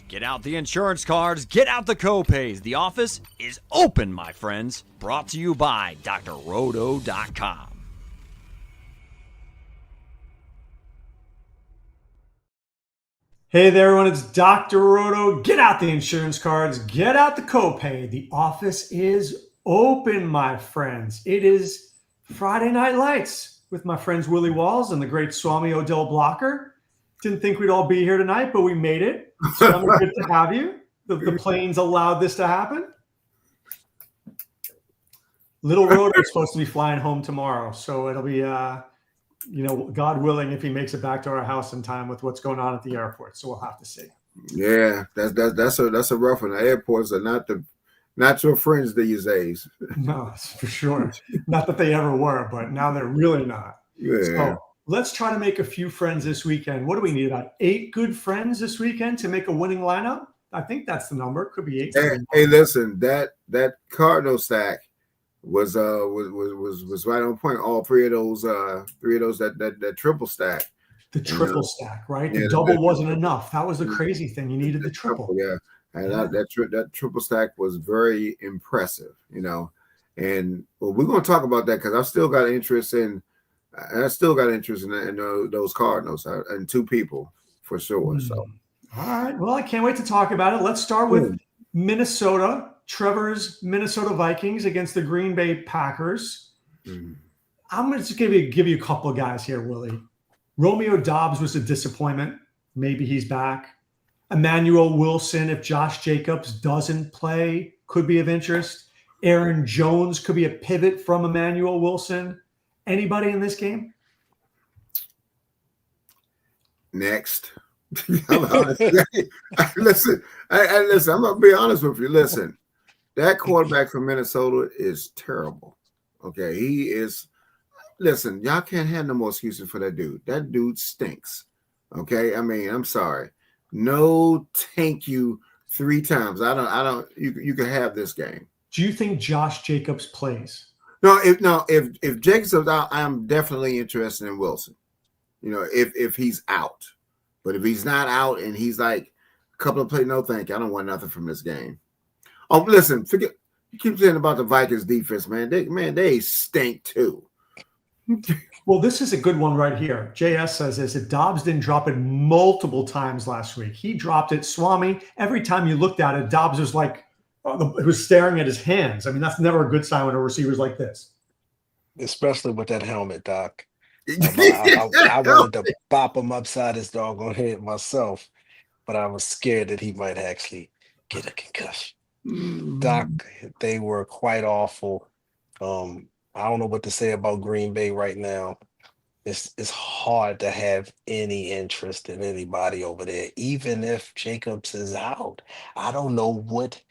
Get out the insurance cards, get out the copays. The office is open, my friends. Brought to you by drroto.com. Hey there, everyone. It's Dr. Roto. Get out the insurance cards, get out the copay. The office is open, my friends. It is Friday Night Lights with my friends Willie Walls and the great Swame Odell Blocker. Didn't think we'd all be here tonight, but we made it. Swame, good to have you. The planes allowed this to happen. Little Roto is supposed to be flying home tomorrow, so it'll be God willing, if he makes it back to our house in time with what's going on at the airport. So we'll have to see. Yeah, that's a rough one. The airports are not your friends these days. No, for sure. Not that they ever were, but now they're really not. Yeah. So let's try to make a few friends this weekend. What do we need? About 8 good friends this weekend to make a winning lineup? I think that's the number. It could be 8. Hey, listen, that Cardinal stack was right on point. All three of those that triple stack. The triple stack, right? The double wasn't enough. That was the crazy thing. You needed the triple. Yeah, and that triple stack was very impressive. And we're going to talk about that because I still got interest in those Cardinals and 2 people for sure. So, all right. Well, I can't wait to talk about it. Let's start with Minnesota. Trevor's Minnesota Vikings against the Green Bay Packers. I'm going to just give you a couple of guys here, Willie. Romeo Doubs was a disappointment. Maybe he's back. Emmanuel Wilson, if Josh Jacobs doesn't play, could be of interest. Aaron Jones could be a pivot from Emmanuel Wilson. Anybody in this game? Next. Listen, I'm going to be honest with you. Listen. That quarterback from Minnesota is terrible. Okay, he is. Listen, y'all can't have no more excuses for that dude. That dude stinks. Okay, I mean, I'm sorry. No, thank you 3 times. I don't. You can have this game. Do you think Josh Jacobs plays? No, if Jacobs is out, I'm definitely interested in Wilson. If he's out, but if he's not out and he's like a couple of plays, no, thank you. I don't want nothing from this game. Oh, listen, forget. You keep saying about the Vikings defense, man. They stink too. Well, this is a good one right here. JS says this: if Dobbs didn't drop it multiple times last week, he dropped it. Swami, every time you looked at it, Dobbs was like, it was staring at his hands. I mean, that's never a good sign when a receiver's like this. Especially with that helmet, Doc. I wanted to bop him upside his doggone head myself, but I was scared that he might actually get a concussion. Doc, they were quite awful. I don't know what to say about Green Bay right now. It's hard to have any interest in anybody over there, even if Jacobs is out. I don't know what,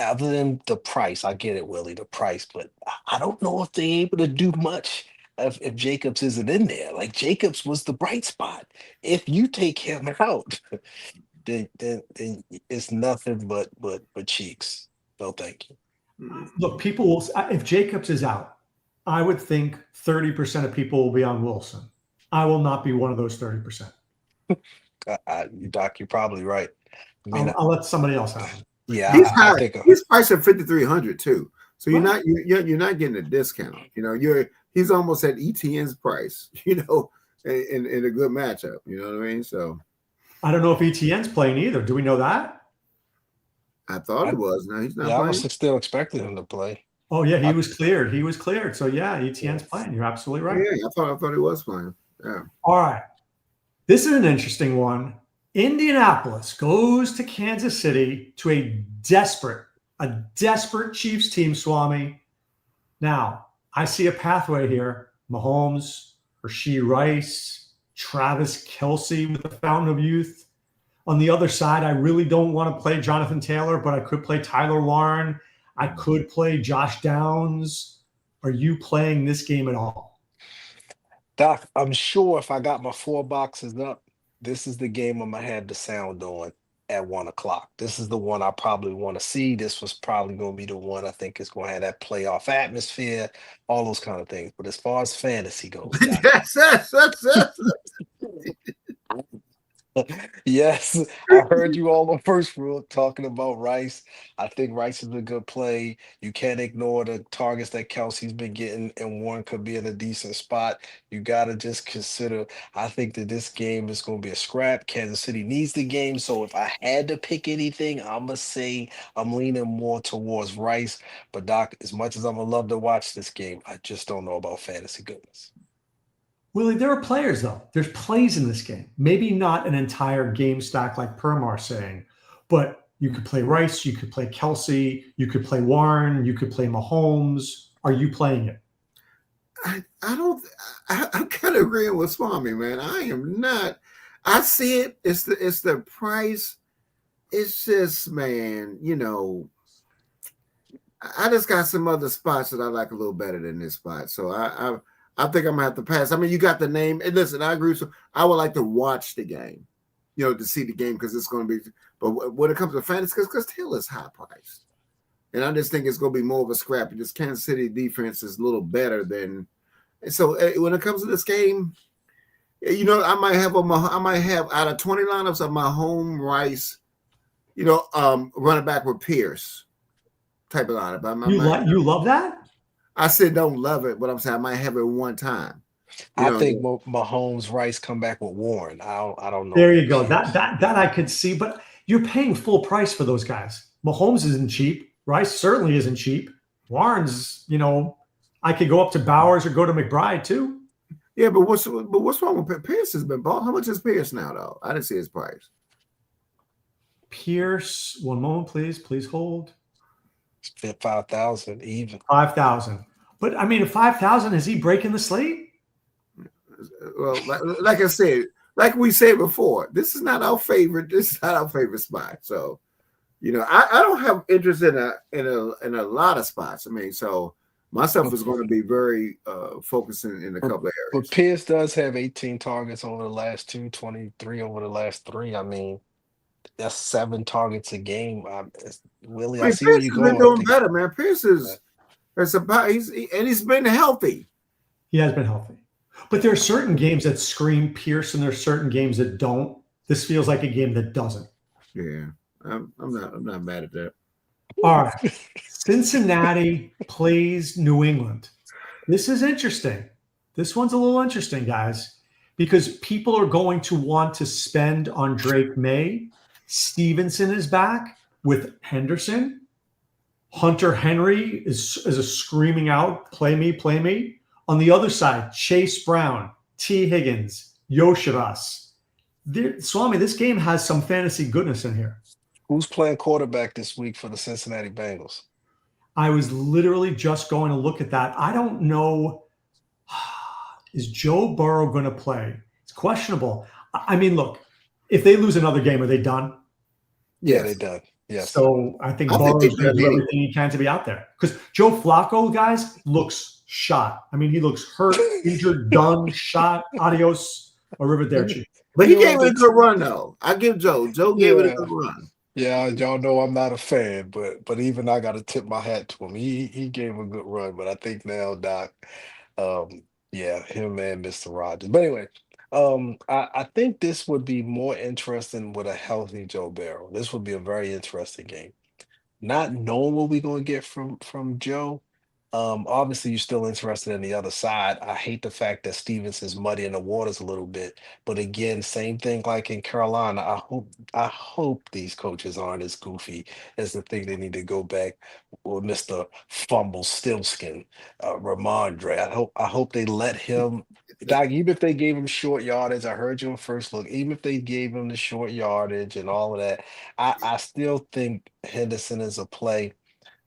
other than the price. I get it, Willie, the price, but I don't know if they're able to do much if Jacobs isn't in there. Like, Jacobs was the bright spot. If you take him out, then it's nothing but cheeks. No, thank you. Look, people will. If Jacobs is out, I would think 30% of people will be on Wilson. I will not be one of those 30%. Doc, you're probably right. I mean, I'll let somebody else have it. Yeah, he's high. He's priced at 5,300 too. So you're not getting a discount. He's almost at ETN's price. In a good matchup. You know what I mean? So. I don't know if ETN's playing either. Do we know that? I thought it was. No, he's not playing. I was still expecting him to play. Oh, yeah, he was cleared. He was cleared. So, yeah, ETN's playing. You're absolutely right. Yeah, I thought he was playing. Yeah. All right. This is an interesting one. Indianapolis goes to Kansas City to a desperate Chiefs team, Swami. Now, I see a pathway here. Mahomes, Rashee Rice, Travis Kelce with the Fountain of Youth. On the other side, I really don't want to play Jonathan Taylor, but I could play Tyler Warren. I could play Josh Downs. Are you playing this game at all? Doc, I'm sure if I got my 4 boxes up, this is the game I'm going to have the sound on at 1 o'clock. This is the one I probably want to see. This was probably going to be the one I think is going to have that playoff atmosphere, all those kind of things. But as far as fantasy goes, yes. Yes, I heard you all on first rule talking about Rice. I think Rice is a good play. You can't ignore the targets that Kelsey's been getting, and Warren could be in a decent spot. You got to just consider. I think that this game is going to be a scrap. Kansas City needs the game. So if I had to pick anything, I'm going to say I'm leaning more towards Rice. But, Doc, as much as I'm going to love to watch this game, I just don't know about fantasy goodness. Willie, there are players though. There's plays in this game. Maybe not an entire game stack like Permar's saying, but you could play Rice, you could play Kelsey, you could play Warren, you could play Mahomes. Are you playing it? I don't. I'm kind of agreeing with Swami, man. I am not. I see it. It's the price. It's just, man. I just got some other spots that I like a little better than this spot. So I think I'm gonna have to pass. I mean, you got the name. And listen, I agree with you. I would like to watch the game, to see the game because it's going to be. But when it comes to fantasy, because Hill is high priced, and I just think it's going to be more of a scrap. This Kansas City defense is a little better than. So when it comes to this game, I might have out of 20 lineups of my home Rice, running back with Pierce type of lineup. You love that? I said don't love it, but I'm saying I might have it one time. I think Mahomes Rice come back with Warren. I don't know. There you go. That I could see, but you're paying full price for those guys. Mahomes isn't cheap. Rice certainly isn't cheap. Warren's, I could go up to Bowers or go to McBride too. Yeah, but what's wrong with Pierce? Has been bought. How much is Pierce now, though? I didn't see his price. Pierce, one moment, please. Please hold. 5,000 even. 5,000. But I mean, 5,000, is he breaking the slate? Well, like I said, like we said before, this is not our favorite. This is not our favorite spot. So, I don't have interest in a lot of spots. I mean, so myself is going to be very focusing in a couple of areas. But Pierce does have 18 targets over the last 23 over the last 3. I mean, that's 7 targets a game. Willie, I see where you're going. Pierce has been doing better, man. Pierce he's been healthy. He has been healthy. But there are certain games that scream Pierce, and there are certain games that don't. This feels like a game that doesn't. Yeah, I'm not mad at that. All right. Cincinnati plays New England. This is interesting. This one's a little interesting, guys, because people are going to want to spend on Drake May. Stevenson is back with Henderson. Hunter Henry is a screaming out, play me, play me. On the other side, Chase Brown, T. Higgins, Yoshiras. Swami, this game has some fantasy goodness in here. Who's playing quarterback this week for the Cincinnati Bengals? I was literally just going to look at that. I don't know. Is Joe Burrow going to play? It's questionable. I mean, look, if they lose another game, are they done? Yeah, they're done. Yes. So I think Burrow's going to do everything he can to be out there. Because Joe Flacco, guys, looks shot. I mean, he looks hurt, injured, done, shot, adios, arrivederci. But he gave it a good run, though. I give Joe. Joe gave it a good run. Yeah, y'all know I'm not a fan, but even I got to tip my hat to him. He gave a good run, but I think now, Doc, him and Mr. Rogers. But anyway, I think this would be more interesting with a healthy Joe Burrow. This would be a very interesting game. Not knowing what we're going to get from Joe. Obviously, you're still interested in the other side. I hate the fact that Stevenson's muddying the waters a little bit, but again, same thing like in Carolina. I hope these coaches aren't as goofy as the thing they need to go back with Mr. Fumble Stillskin, Ramondre. I hope they let him. Doc, even if they gave him short yardage, I heard you on first look. Even if they gave him the short yardage and all of that, I still think Henderson is a play.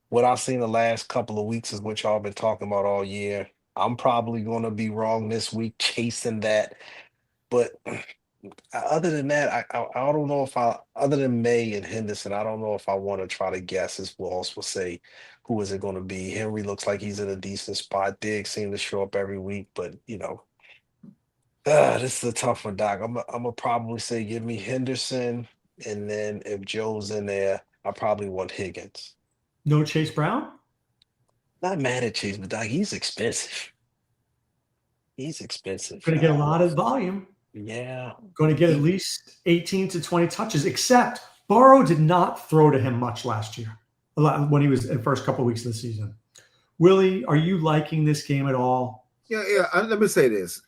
What I've seen the last couple of weeks is what y'all been talking about all year. I'm probably going to be wrong this week chasing that. But other than that, I don't know other than May and Henderson, I don't know if I want to try to guess, as Walls will say, who is it going to be. Henry looks like he's in a decent spot. Diggs seems to show up every week, but, this is a tough one, Doc. I'm going to probably say give me Henderson, and then if Joe's in there, I probably want Higgins. No Chase Brown? Not mad at Chase, but Doc, he's expensive. He's expensive. Going to get a lot of volume. Yeah. Going to get at least 18 to 20 touches, except Burrow did not throw to him much last year when he was in the first couple of weeks of the season. Willie, are you liking this game at all? Yeah. Let me say this.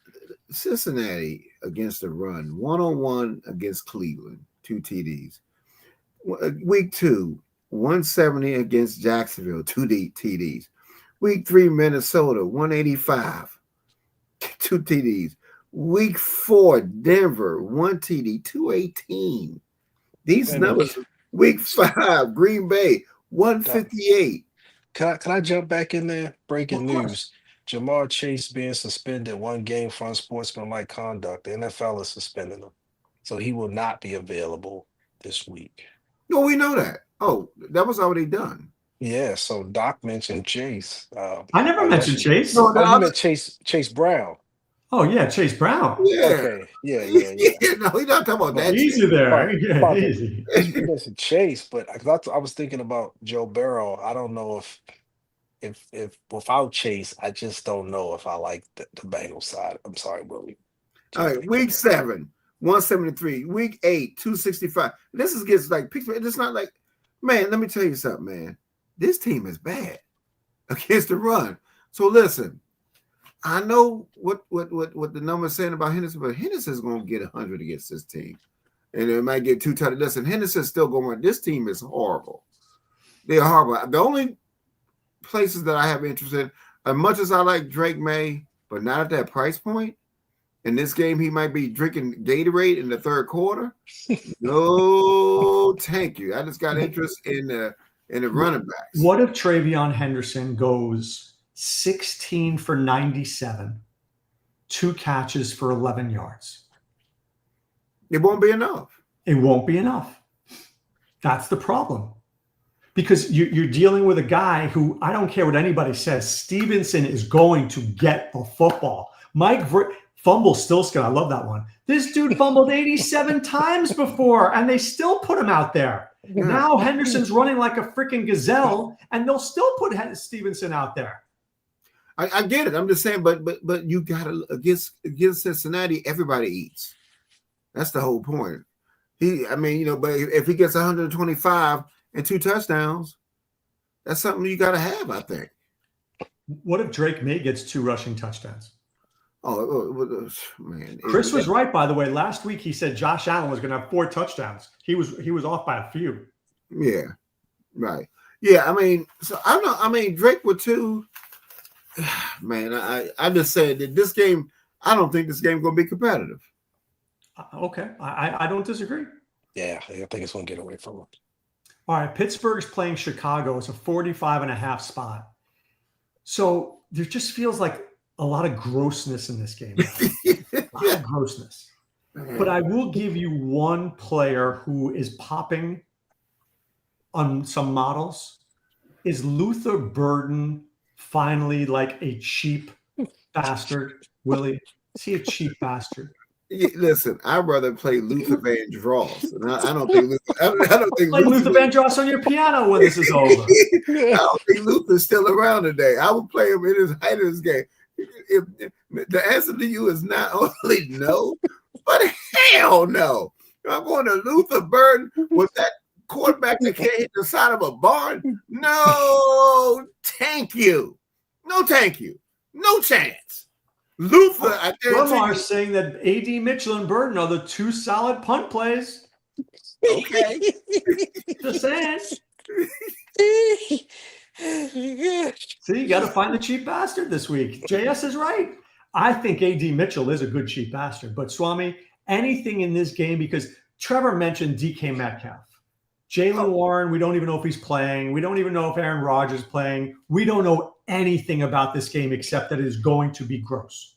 Cincinnati against the run, 1-on-1 against Cleveland, 2 TDs. Week 2, 170 against Jacksonville, 2 TDs. Week 3, Minnesota, 185, 2 TDs. Week 4, Denver, 1 TD, 218. These numbers. Week 5, Green Bay, 158. Can I jump back in there? Breaking news. Jamar Chase being suspended 1 game for unsportsmanlike conduct. The NFL is suspending him. So he will not be available this week. No, we know that. Oh, that was already done. Yeah, so Doc mentioned Chase. I never mentioned Chase. No, Oh, you meant Chase Brown. Oh, yeah, Chase Brown. Yeah. Okay. Yeah. No, he's not talking about that. Easy there. Yeah, easy. Listen, Chase, but I was thinking about Joe Burrow. I don't know if without Chase, I just don't know if I like the Bengals side. I'm sorry, Willie. All right, week 7, 173. Week 8, 265. This gets like picture. It's not like, man, let me tell you something, man. This team is bad against the run. So listen, I know what the number's saying about Henderson, but Henderson's going to get 100 against this team. And it might get 2 touchdowns. Listen, Henderson's still going to run. This team is horrible. They are horrible. The only places that I have interest in, as much as I like Drake May, but not at that price point. In this game, he might be drinking Gatorade in the third quarter. No, thank you. I just got interest in the running backs. What if Travion Henderson goes 16 for 97, 2 catches for 11 yards? It won't be enough. It won't be enough. That's the problem. Because you're dealing with a guy who, I don't care what anybody says, Stevenson is going to get the football. Fumble Stilskin, I love that one. This dude fumbled 87 times before, and they still put him out there. Yeah. Now Henderson's running like a freaking gazelle, and they'll still put Stevenson out there. I get it. I'm just saying, but you got to against Cincinnati, everybody eats. That's the whole point. But if he gets 125 and 2 touchdowns, that's something you got to have, I think. What if Drake May gets 2 rushing touchdowns? Oh, man. Chris was right, by the way. Last week he said Josh Allen was going to have 4 touchdowns. He was off by a few. Yeah, right. Yeah, Drake with 2. Man, I just said that this game, I don't think this game is going to be competitive. Okay, I don't disagree. Yeah, I think it's going to get away from him. All right, Pittsburgh's playing Chicago. It's a 45.5 spot. So there just feels like a lot of grossness in this game. A lot of grossness. But I will give you one player who is popping on some models. Is Luther Burden finally like a cheap bastard, Willie? Is he a cheap bastard? Listen, I'd rather play Luther Vandross. I don't think like Luther Vandross on your piano when this is over. I don't think Luther's still around today. I would play him in his height of his game. If the answer to you is not only no, but hell no. I'm going to Luther Burden with that quarterback that can't hit the side of a barn. No, thank you. No, thank you. No chance. Luther, I guarantee Lamar saying that A.D. Mitchell and Burden are the 2 solid punt plays. Okay. Just saying. See, you got to find the cheap bastard this week. JS is right. I think A.D. Mitchell is a good cheap bastard. But, Swame, anything in this game, because Trevor mentioned DK Metcalf. Jaylen Warren, we don't even know if he's playing. We don't even know if Aaron Rodgers is playing. We don't know anything about this game except that it is going to be gross.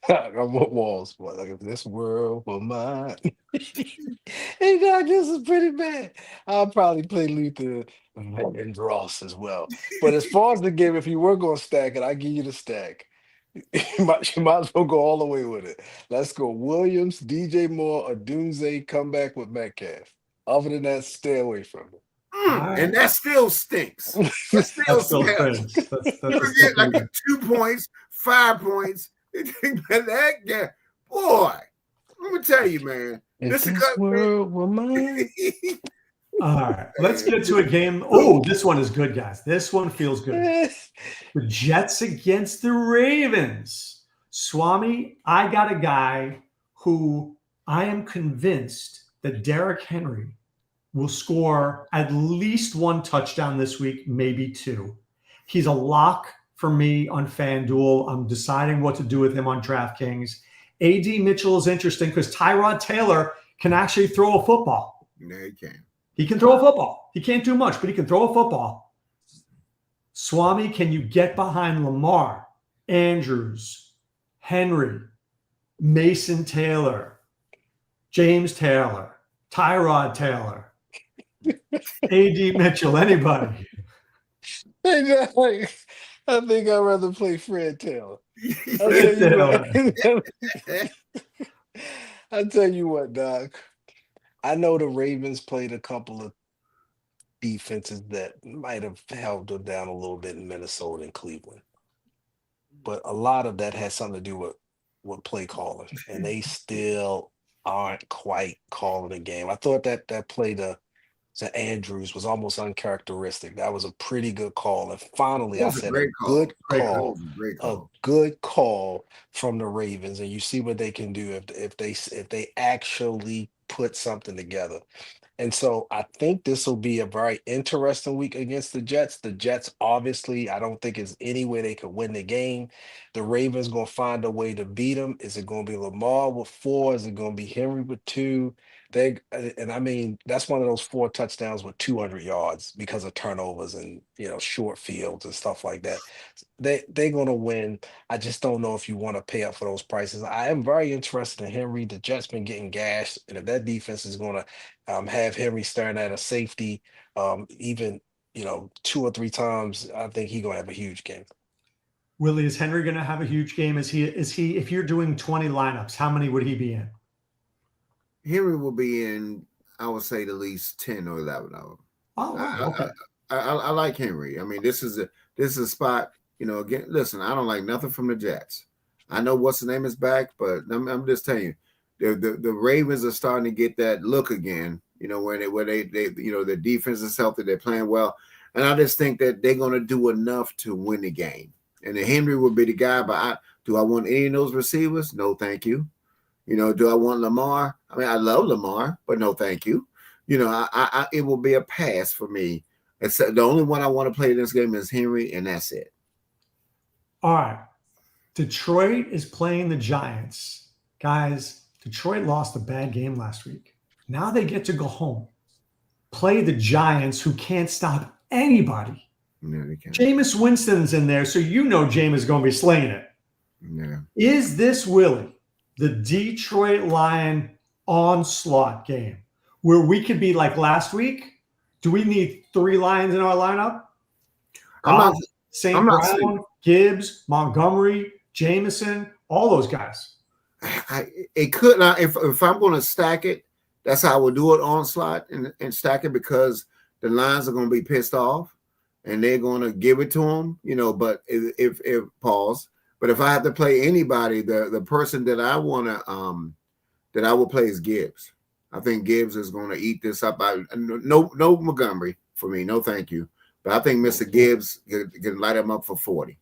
I'm what walls, boy. Like if this world were mine. Hey, Doc, this is pretty bad. I'll probably play Luther and Ross as well. But as far as the game, if you were going to stack it, I give you the stack. You might as well go all the way with it. Let's go Williams, DJ Moore, or Doomsday comeback with Metcalf. Other than that, stay away from it. And that still stinks. That still stinks. You forget like 2 points, 5 points. That guy, Boy, let me tell you, man. If this world were mine. All right, let's get to a game. Oh, this one is good, guys. This one feels good. The Jets against the Ravens. Swami, I got a guy who I am convinced that Derrick Henry will score at least one touchdown this week, maybe two. He's a lock for me on FanDuel. I'm deciding what to do with him on DraftKings. A.D. Mitchell is interesting because Tyrod Taylor can actually throw a football. Yeah, he can. He can throw a football. He can't do much, but he can throw a football. Swami, can you get behind Lamar, Andrews, Henry, Mason Taylor, James Taylor, Tyrod Taylor, A.D. Mitchell, anybody? I think I'd rather play Fred Taylor. I'll tell you what, Doc. I know the Ravens played a couple of defenses that might have held them down a little bit in Minnesota and Cleveland. But a lot of that has something to do with play calling. And they still aren't quite calling the game. I thought that play to Andrews was almost uncharacteristic. That was a pretty good call. And finally, I said a good call from the Ravens. And you see what they can do if they actually put something together. And so I think this will be a very interesting week against the Jets. The Jets, obviously, I don't think there's any way they could win the game. The Ravens going to find a way to beat them. Is it going to be Lamar with 4? Is it going to be Henry with 2? I mean, that's one of those 4 touchdowns with 200 yards because of turnovers and, short fields and stuff like that. They're going to win. I just don't know if you want to pay up for those prices. I am very interested in Henry. The Jets been getting gashed. And if that defense is going to have Henry staring at a safety, even 2 or 3 times, I think he's gonna have a huge game. Willie, is Henry gonna have a huge game? Is he? If you're doing 20 lineups, how many would he be in? Henry will be in, I would say, at least 10 or 11 of them. Oh, wow. Okay. I like Henry. I mean, this is a spot. Again, listen, I don't like nothing from the Jets. I know what's the name is back, but I'm just telling you. The Ravens are starting to get that look again, where they the defense is healthy, they're playing well. And I just think that they're going to do enough to win the game. And Henry will be the guy, but do I want any of those receivers? No, thank you. Do I want Lamar? I mean, I love Lamar, but no, thank you. It will be a pass for me. Except the only one I want to play in this game is Henry, and that's it. All right. Detroit is playing the Giants. Guys, Detroit lost a bad game last week. Now they get to go home, play the Giants, who can't stop anybody. No, they can't. Jameis Winston's in there, so Jameis is going to be slaying it. Yeah. Is this, Willie, the Detroit Lion onslaught game where we could be like last week? Do we need 3 Lions in our lineup? St. Brown, Gibbs, Montgomery, Jameson, all those guys. It could not. If I'm going to stack it, that's how I would do it onslaught and stack it, because the Lions are going to be pissed off and they're going to give it to them, But if pause. But if I have to play anybody, the person that I want to that I will play is Gibbs. I think Gibbs is going to eat this up. No Montgomery for me. No, thank you. But I think Mr. Gibbs can light him up for 40.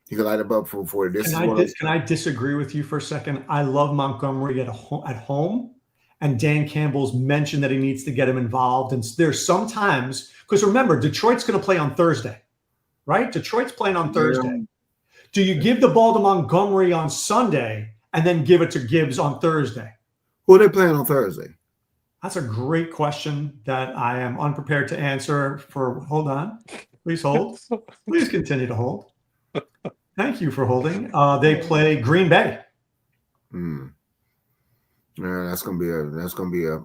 He can light him up for 40. Can I disagree with you for a second? I love Montgomery at home. And Dan Campbell's mentioned that he needs to get him involved. And there's sometimes, because remember, Detroit's going to play on Thursday, right? Detroit's playing on Thursday. Yeah. Do you give the ball to Montgomery on Sunday and then give it to Gibbs on Thursday? Who are they playing on Thursday? That's a great question that I am unprepared to answer. Hold on. Please hold. Please continue to hold. Thank you for holding. They play Green Bay. Yeah, that's gonna be a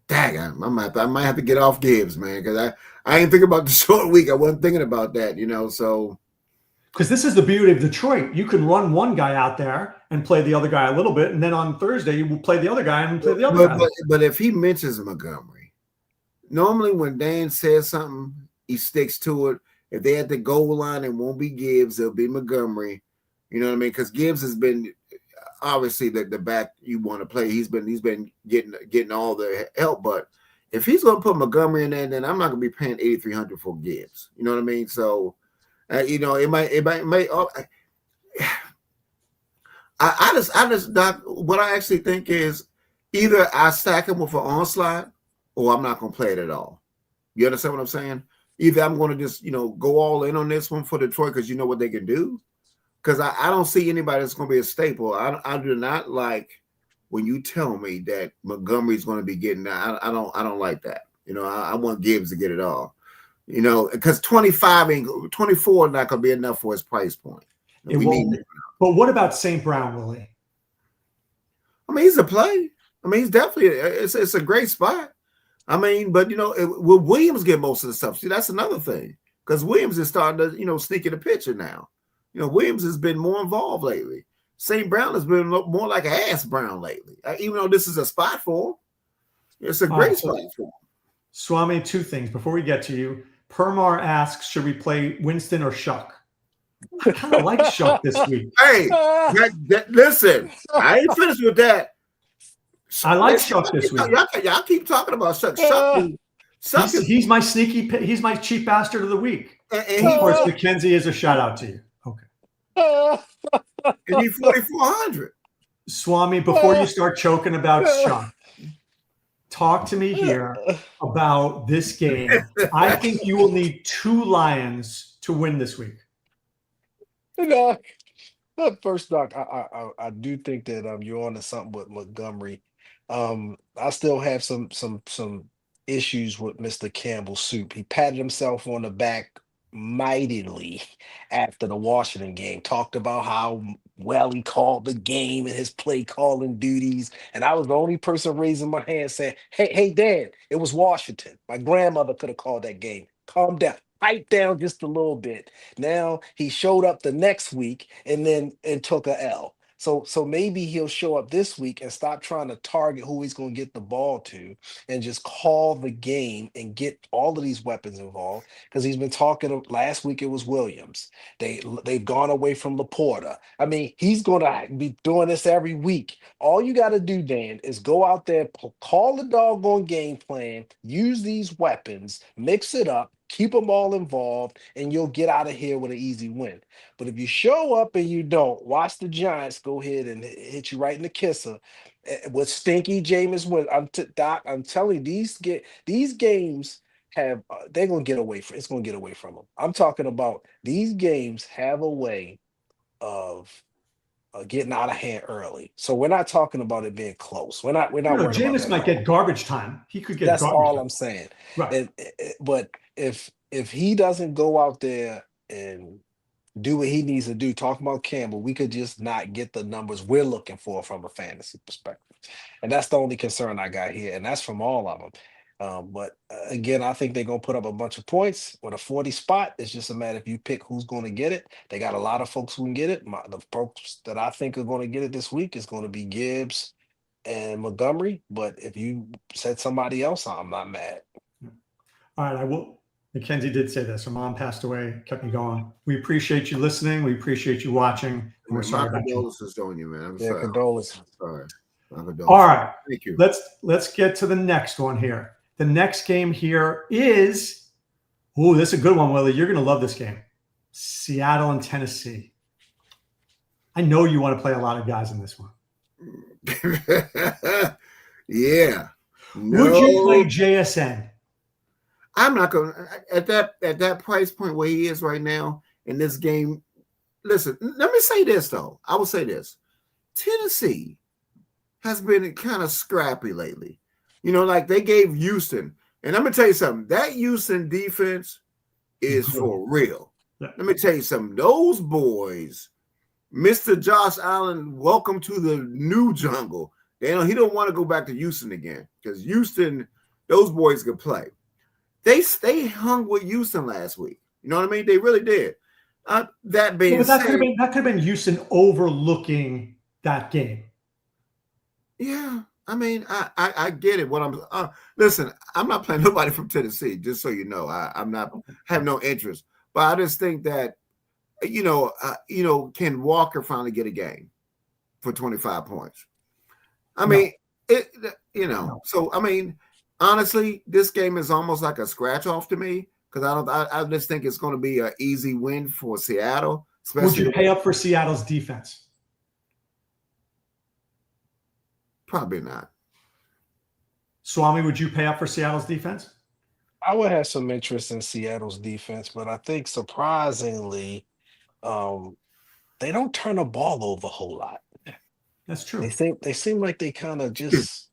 dang. I might have to get off Gibbs, man, because I ain't thinking about the short week. I wasn't thinking about that, so. Because this is the beauty of Detroit. You can run one guy out there and play the other guy a little bit, and then on Thursday you will play the other guy and play the other guy. But if he mentions Montgomery, normally when Dan says something, he sticks to it. If they had the goal line, it won't be Gibbs, it'll be Montgomery. You know what I mean? Because Gibbs has been obviously the back you want to play. He's been getting all the help, but if he's going to put Montgomery in there, then I'm not going to be paying $8,300 for Gibbs. You know what I mean? So, it might. I just Doc, what I actually think is either I stack him with an onslaught or I'm not going to play it at all. You understand what I'm saying? Either I'm going to just, go all in on this one for Detroit because you know what they can do. Because I don't see anybody that's going to be a staple. I do not like when you tell me that Montgomery's going to be getting that. I don't like that. I want Gibbs to get it all. Because 24 is not going to be enough for his price point. It won't. But what about St. Brown, Willie? I mean, he's a play. I mean, he's definitely it's a great spot. I mean, but will Williams get most of the stuff? See, that's another thing because Williams is starting to sneak in the picture now. Williams has been more involved lately. St. Brown has been more like an ass Brown lately. Even though this is a spot for him, it's a great spot for him. Swame, two things before we get to you. Permar asks, should we play Winston or Shuck? I kind of like Shuck this week. Hey, listen, I ain't finished with that. I like Shuck this week. Y'all keep talking about Shuck. He's my he's my cheap bastard of the week. And of course, McKenzie is a shout out to you. Okay. And he's 4,400. Swami, before you start choking about Shuck, talk to me here about this game. I think you will need 2 Lions to win this week. First, Doc, I do think that you're on to something with Montgomery. I still have some issues with Mr. Campbell Soup. He patted himself on the back mightily after the Washington game, talked about how well he called the game and his play calling duties. And I was the only person raising my hand saying, hey, Dad, it was Washington. My grandmother could have called that game. Calm down. Pipe down just a little bit. Now he showed up the next week and took a L. So maybe he'll show up this week and stop trying to target who he's going to get the ball to and just call the game and get all of these weapons involved. Because he's been talking last week, it was Williams. They've gone away from Laporta. I mean, he's going to be doing this every week. All you got to do, Dan, is go out there, call the doggone game plan, use these weapons, mix it up, keep them all involved, and you'll get out of here with an easy win. But if you show up and you don't, watch the Giants go ahead and hit you right in the kisser with stinky Jameis Winston. Doc, I'm telling you, these games have they're gonna get away from. It's gonna get away from them. I'm talking about these games have a way of getting out of hand early. So we're not talking about it being close. We're not. Jameis might get garbage time. He could get. That's all time. I'm saying. Right. But if he doesn't go out there and do what he needs to do, talking about Campbell, we could just not get the numbers we're looking for from a fantasy perspective. And that's the only concern I got here. And that's from all of them. But again, I think they're going to put up a bunch of points with a 40 spot. It's just a matter if you pick who's going to get it. They got a lot of folks who can get it. The folks that I think are going to get it this week is going to be Gibbs and Montgomery. But if you said somebody else, I'm not mad. All right, I will. Mackenzie did say this. Her mom passed away, kept me going. We appreciate you listening. We appreciate you watching. And we're sorry about you. Condolences on you, man. I'm sorry. Condolences. Sorry. All right. Thank you. Let's get to the next one here. The next game here is, this is a good one, Willie. You're going to love this game. Seattle and Tennessee. I know you want to play a lot of guys in this one. Yeah. Would you play JSN? I'm not going to at that price point where he is right now in this game. Listen, let me say this though. I will say this: Tennessee has been kind of scrappy lately. Like they gave Houston, and I'm gonna tell you something. That Houston defense is for real. Yeah. Let me tell you something. Those boys, Mr. Josh Allen, welcome to the new jungle. He don't want to go back to Houston again because Houston, those boys could play. They hung with Houston last week. You know what I mean? They really did. That being said, that could have been Houston overlooking that game. Yeah, I mean, I get it. What listen, I'm not playing nobody from Tennessee. Just so you know, I'm not have no interest. But I just think that, can Walker finally get a game? for 25 points. I mean, so I mean, honestly, this game is almost like a scratch off to me because I just think it's going to be an easy win for Seattle. Would you pay up for Seattle's defense? Probably not. Swami, would you pay up for Seattle's defense? I would have some interest in Seattle's defense, but I think surprisingly, they don't turn the ball over a whole lot. That's true. They seem like they kind of just,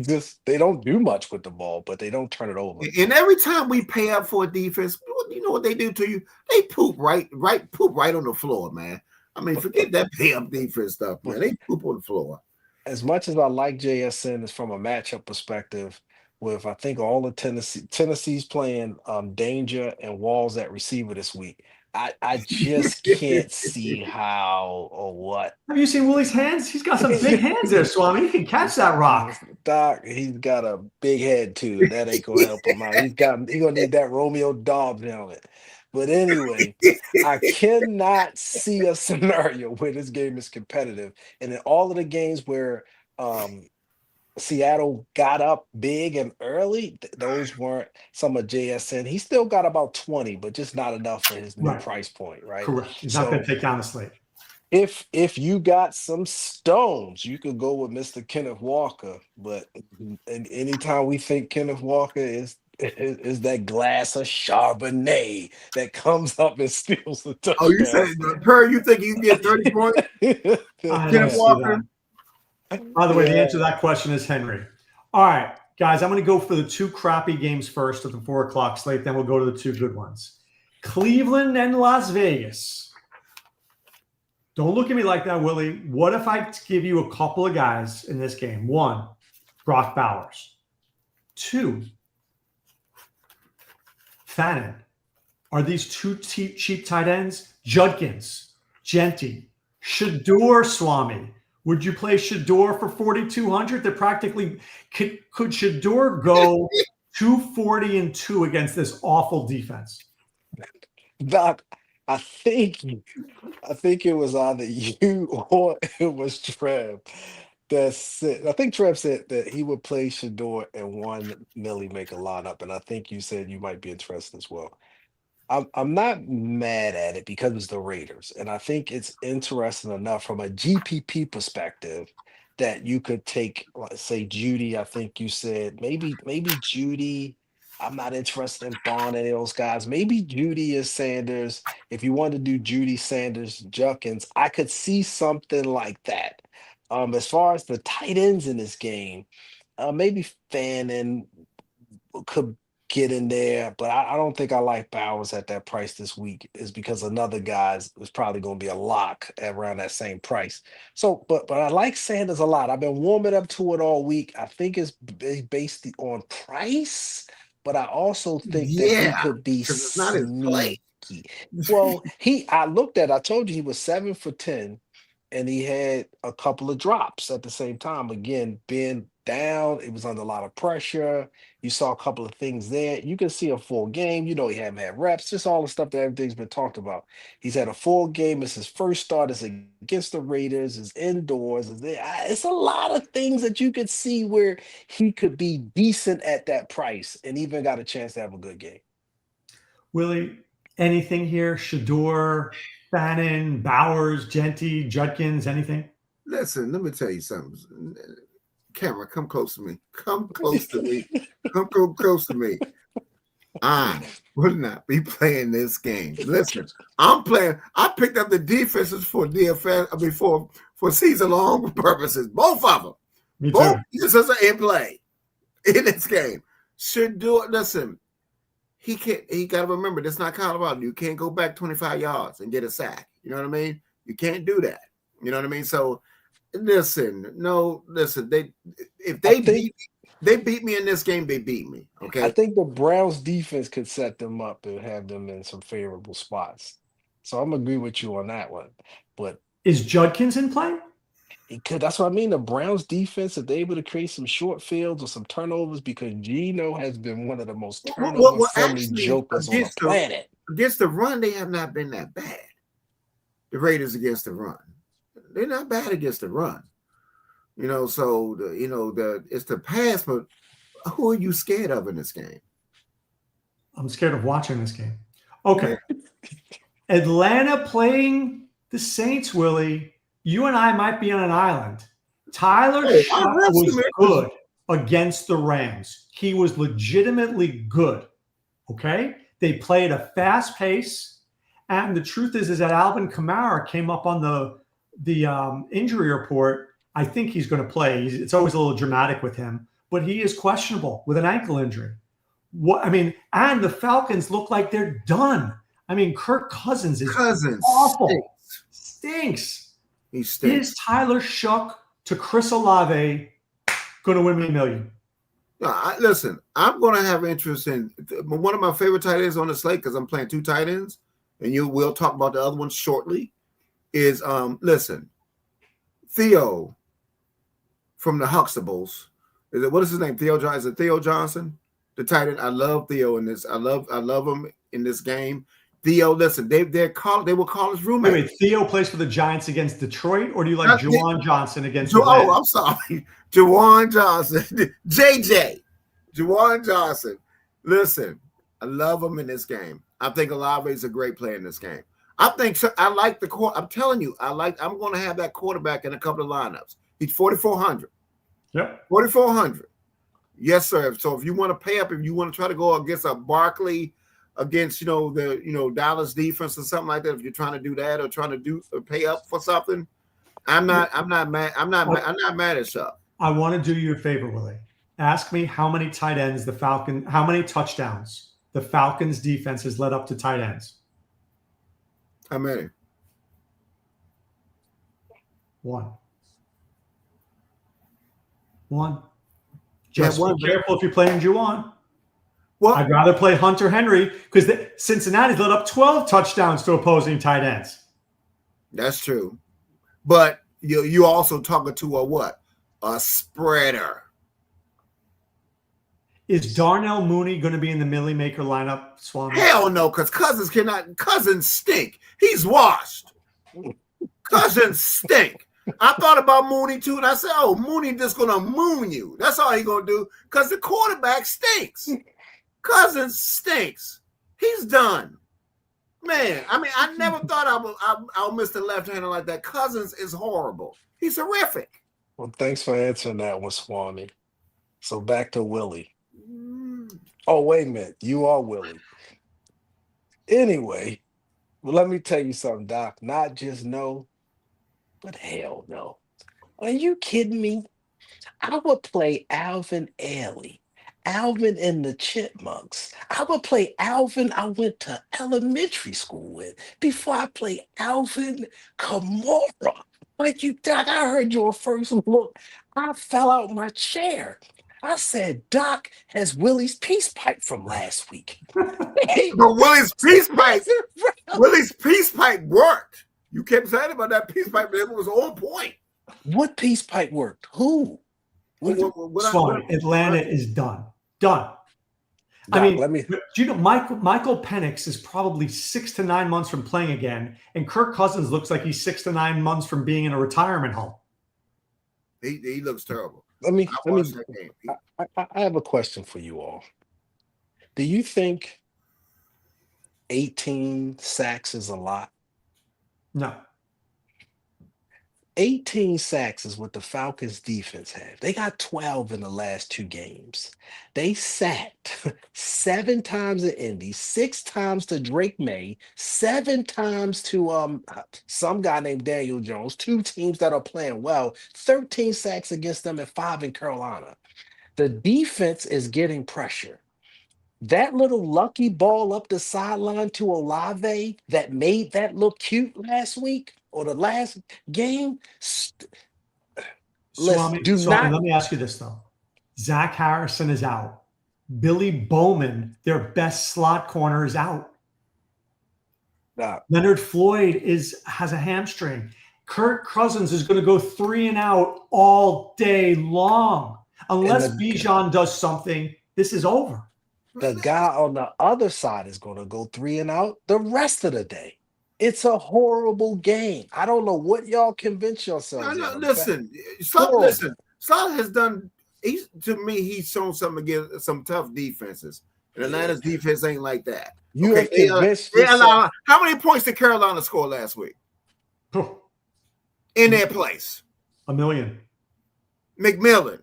just they don't do much with the ball, but they don't turn it over. And every time we pay up for a defense, you know what they do to you? They poop right on the floor, man. I mean, forget that pay up defense stuff, man. They poop on the floor. As much as I like JSN, is from a matchup perspective, with I think all the Tennessee's playing Danger and Walls at receiver this week. I just can't see how or what. Have you seen Willie's hands? He's got some big hands there, Swami. He can catch that rock. Doc, he's got a big head too. That ain't gonna help him out. He's gonna need that Romeo Dobbs helmet. But anyway, I cannot see a scenario where this game is competitive. And in all of the games where Seattle got up big and early, those weren't some of JSN. He still got about 20, but just not enough for his new price point, right? Correct. He's not going to take down the Slate. If you got some stones, you could go with Mr. Kenneth Walker. But anytime we think Kenneth Walker is that glass of Chardonnay that comes up and steals the touchdown. Oh, you say, Per, you think you can get 30 points? Kenneth Walker? By the way, the answer to that question is Henry. All right, guys, I'm going to go for the two crappy games first at the 4 o'clock slate. Then we'll go to the two good ones. Cleveland and Las Vegas. Don't look at me like that, Willie. What if I give you a couple of guys in this game? 1, Brock Bowers. 2, Fannin. Are these two cheap tight ends? Judkins, Genti, Shador, Swami. Would you play Shador for 4,200? They're practically could Shador go 240-2 against this awful defense? Doc, I think it was either you or it was Trev that said. I think Trev said that he would play Shador and one Millie make a lineup, and I think you said you might be interested as well. I'm not mad at it because it's the Raiders, and I think it's interesting enough from a GPP perspective that you could take, let's say, Judy. I think you said maybe Judy. I'm not interested in Bond and those guys. Maybe Judy is Sanders. If you want to do Judy, Sanders, Judkins, I could see something like that. As far as the tight ends in this game, maybe Fannin could get in there, but I don't think I like Bowers at that price this week, is because another guy's was probably going to be a lock around that same price. So, but I like Sanders a lot. I've been warming up to it all week. I think it's based on price, but I also think that he could be sneaky. Well, I told you he was 7 for 10, and he had a couple of drops at the same time. Again, being down, it was under a lot of pressure. You saw a couple of things there. You can see a full game. He hadn't had reps, just all the stuff that everything's been talked about. He's had a full game. It's his first start. It's against the Raiders. It's indoors. It's a lot of things that you could see where he could be decent at that price and even got a chance to have a good game. Willie, anything here? Shador, Fannin, Bowers, Genti, Judkins, anything? Listen, let me tell you something. Camera, come close to me. Come close to me. Come close to me. I would not be playing this game. Listen, I'm playing. I picked up the defenses for DFS for season-long purposes. Both of them. Me too. Both defenses are in play in this game. Should do it. Listen, he can't. He got to remember, this is not Colorado. You can't go back 25 yards and get a sack. You know what I mean? You can't do that. You know what I mean? So. Listen, they beat me in this game, they beat me. Okay. I think the Browns defense could set them up and have them in some favorable spots. So I'm agree with you on that one. But is Judkins in play? That's what I mean. The Browns defense, if they're able to create some short fields or some turnovers, because Geno has been one of the most turnover-friendly jokers on the planet. Against the run, they have not been that bad. The Raiders against the run. They're not bad against the run. So it's the pass, but who are you scared of in this game? I'm scared of watching this game. Okay. Atlanta playing the Saints, Willie. You and I might be on an island. Tyler Shuck was good against the Rams. He was legitimately good. Okay? They played a fast pace. And the truth is that Alvin Kamara came up on the injury report. I think he's going to play. It's always a little dramatic with him, but he is questionable with an ankle injury. And the Falcons look like they're done. Kirk Cousins is awful. Stinks. He stinks. Is Tyler Shuck to Chris Olave going to win me $1 million? Listen, I'm going to have interest in one of my favorite tight ends on the slate because I'm playing 2 tight ends, and we'll talk about the other one shortly. Is Theo from the Huxtables. What is his name? Theo Johnson. Is it Theo Johnson? The tight end. I love Theo in this. I love him in this game. Theo, listen, they were college roommates. Wait, Theo plays for the Giants against Detroit, or do you like Juwan Johnson against? I'm sorry, Juwan Johnson, JJ, Juwan Johnson. Listen, I love him in this game. I think Olave is a great player in this game. I like the court. I'm telling you, I'm going to have that quarterback in a couple of lineups. He's 4,400. Yep, 4,400. Yes, sir. So if you want to pay up, if you want to try to go against a Barkley, against the Dallas defense or something like that, if you're trying to do that or trying to pay up for something, I'm not mad. I'm not mad at Shuck. I want to do you a favor, Willie. Ask me how many how many touchdowns the Falcons defense has led up to tight ends. How many? 1. Just be careful if you're playing Juwan. Well, I'd rather play Hunter Henry because Cincinnati's led up 12 touchdowns to opposing tight ends. That's true. But you also talking to a spreader. Is Darnell Mooney going to be in the Millie Maker lineup, Swame? Hell no, because Cousins stink. He's washed. Cousins stink. I thought about Mooney too, and I said, Mooney just going to moon you. That's all he's going to do because the quarterback stinks. Cousins stinks. He's done. Man, I never thought I'll miss the left-hander like that. Cousins is horrible. He's horrific. Well, thanks for answering that one, Swami. So back to Willie. Oh, wait a minute. You are Willie. Anyway, let me tell you something, Doc. Not just no, but hell no. Are you kidding me? I would play Alvin Ailey. Alvin and the Chipmunks. I would play Alvin I went to elementary school with before I play Alvin Kamara. Like you, Doc, I heard your first look. I fell out my chair. I said, Doc has Willie's peace pipe from last week. But Willie's peace pipe worked. You kept saying about that peace pipe, but it was on point. What peace pipe worked? Who? Atlanta is done. Done. Doc, do you know Michael Penix is probably 6 to 9 months from playing again, and Kirk Cousins looks like he's 6 to 9 months from being in a retirement home. He looks terrible. I have a question for you all. Do you think 18 sacks is a lot? No. 18 sacks is what the Falcons defense had. They got 12 in the last 2 games. They sacked 7 times to Indy, 6 times to Drake May, 7 times to some guy named Daniel Jones, 2 teams that are playing well, 13 sacks against them and 5 in Carolina. The defense is getting pressure. That little lucky ball up the sideline to Olave that made that look cute last week or the last game. Let me ask you this, though. Zach Harrison is out. Billy Bowman, their best slot corner, is out. Leonard Floyd has a hamstring. Kirk Cousins is going to go 3 and out all day long. Unless Bijan does something, this is over. The guy on the other side is going to go 3 and out the rest of the day. It's a horrible game. I don't know what y'all convince No, yourselves no, in. listen, Horrible. Slot has done. He's to me, he's shown some against some tough defenses. And the Yeah. Niners defense ain't like that. You Okay, have convinced they yourself. allow how many points did Carolina score last week in their place? 1 million. McMillan.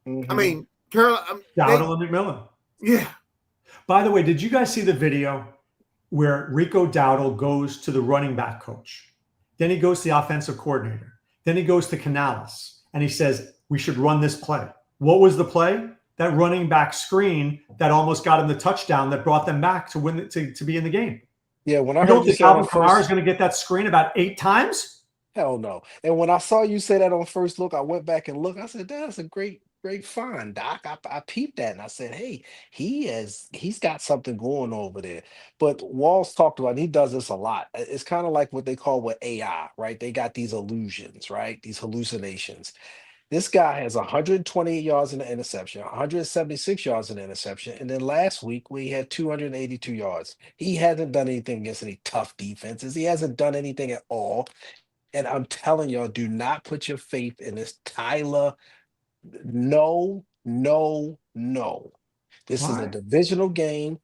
Mhm. I mean, Carolina. Dowdle and McMillan. Yeah. By the way, did you guys see the video where Rico Dowdle goes to the running back coach? Then he goes to the offensive coordinator. Then he goes to Canales and he says, we should run this play. What was the play? That running back screen that almost got him the touchdown that brought them back to win to be in the game. Yeah, when I You heard don't you think say on Alvin Kamara is first, going to get that screen about 8 times? hell no. And when I saw you say that on first look, I went back and looked. I said, that's a great find, Doc. I peeped that and I said, hey, he's got something going over there. But Walls talked about, and he does this a lot. It's kind of like what they call with AI, right? They got these illusions, right? These hallucinations. This guy has 128 yards in the interception, 176 yards in the interception, and then last week we had 282 yards. He hasn't done anything against any tough defenses. He hasn't done anything at all. And I'm telling y'all, do not put your faith in this Tyler. No, no, no. This is a Why? divisional game.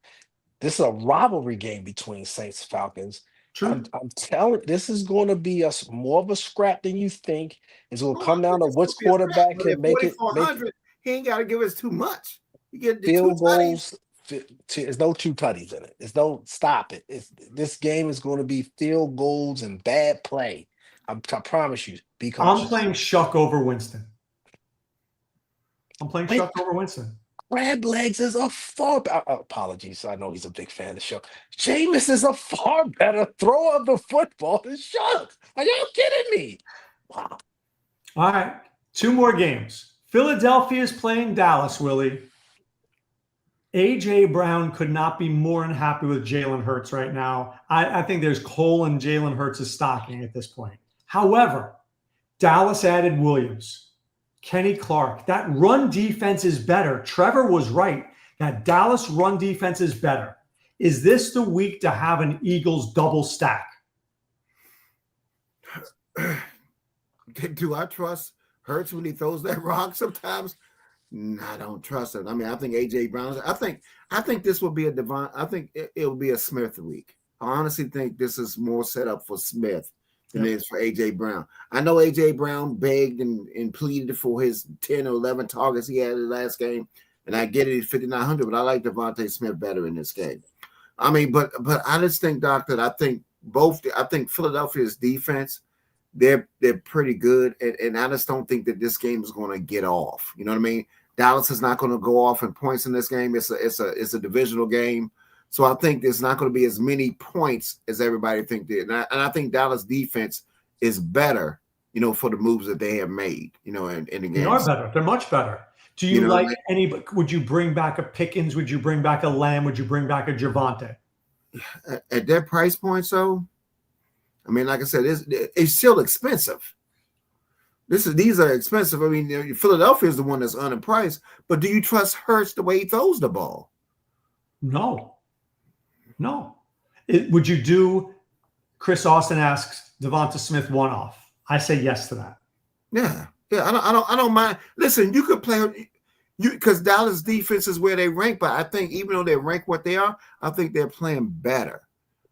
This is a rivalry game between Saints and Falcons. True. I'm telling, this is going to be more of a scrap than you think. It's going to Oh, come I down think to it's gonna which be a scrap, quarterback but can at make it 4,400, he ain't got to give us too much. You get the 2 field tutties. goals. There's no two tutties in it. There's no stop it. This game is going to be field goals and bad play. I promise you. Be I'm cautious. playing Shuck over Winston. Wait, Shuck over Winston. Crab legs is a far. Apologies, I know he's a big fan of the show. Jameis is a far better thrower of the football than Shucks. Are y'all kidding me? Wow. All right. 2 more games. Philadelphia is playing Dallas, Willie. A.J. Brown could not be more unhappy with Jalen Hurts right now. I think there's coal in Jalen Hurts' stocking at this point. However, Dallas added Williams, Kenny Clark. That run defense is better. Trevor was right. That Dallas run defense is better. Is this the week to have an Eagles double stack? Do I trust Hurts when he throws that rock sometimes? No, I don't trust him. I mean, I think AJ Brown. I think this will be a divine. I think it will be a Smith week. I honestly think this is more set up for Smith than it is for AJ Brown. I know AJ Brown begged and pleaded for his 10 or 11 targets he had in the last game, and I get it at 5,900. But I like Devontae Smith better in this game. I mean, but I just think, Doc, that I think Philadelphia's defense. They're pretty good, and I just don't think that this game is going to get off. You know what I mean? Dallas is not going to go off in points in this game. It's a divisional game, so I think there's not going to be as many points as everybody think did. And I think Dallas defense is better, for the moves that they have made, in the game. They are better. They're much better. Do you like any? Would you bring back a Pickens? Would you bring back a Lamb? Would you bring back a Javante? At that price point, so. I mean, like I said, it's still expensive. These are expensive. I mean, Philadelphia is the one that's underpriced. But do you trust Hurts the way he throws the ball? No. Would you do? Chris Austin asks Devonta Smith one-off. I say yes to that. Yeah. I don't mind. Listen, you could play because Dallas defense is where they rank. But I think even though they rank what they are, I think they're playing better.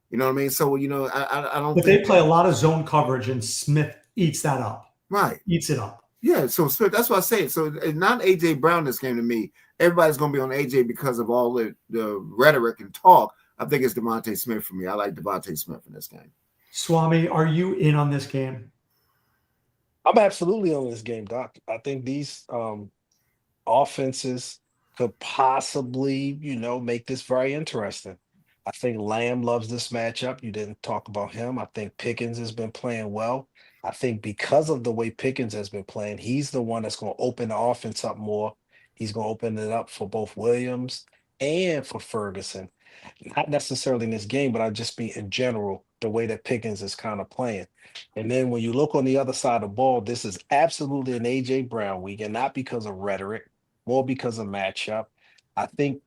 You know what I mean? So, I don't. But they play a lot of zone coverage, and Smith eats that up. Right. Eats it up. Yeah. So Smith, that's what I say. So it's not AJ Brown this game to me. Everybody's going to be on AJ because of all the rhetoric and talk. I think it's Devontae Smith for me. I like Devontae Smith in this game. Swami, are you in on this game? I'm absolutely on this game, Doc. I think these offenses could possibly, make this very interesting. I think Lamb loves this matchup. You didn't talk about him. I think Pickens has been playing well. I think because of the way Pickens has been playing, he's the one that's going to open the offense up more. He's going to open it up for both Williams and for Ferguson. Not necessarily in this game, but I just mean in general, the way that Pickens is kind of playing. And then when you look on the other side of the ball, this is absolutely an A.J. Brown week, and not because of rhetoric, more because of matchup. I think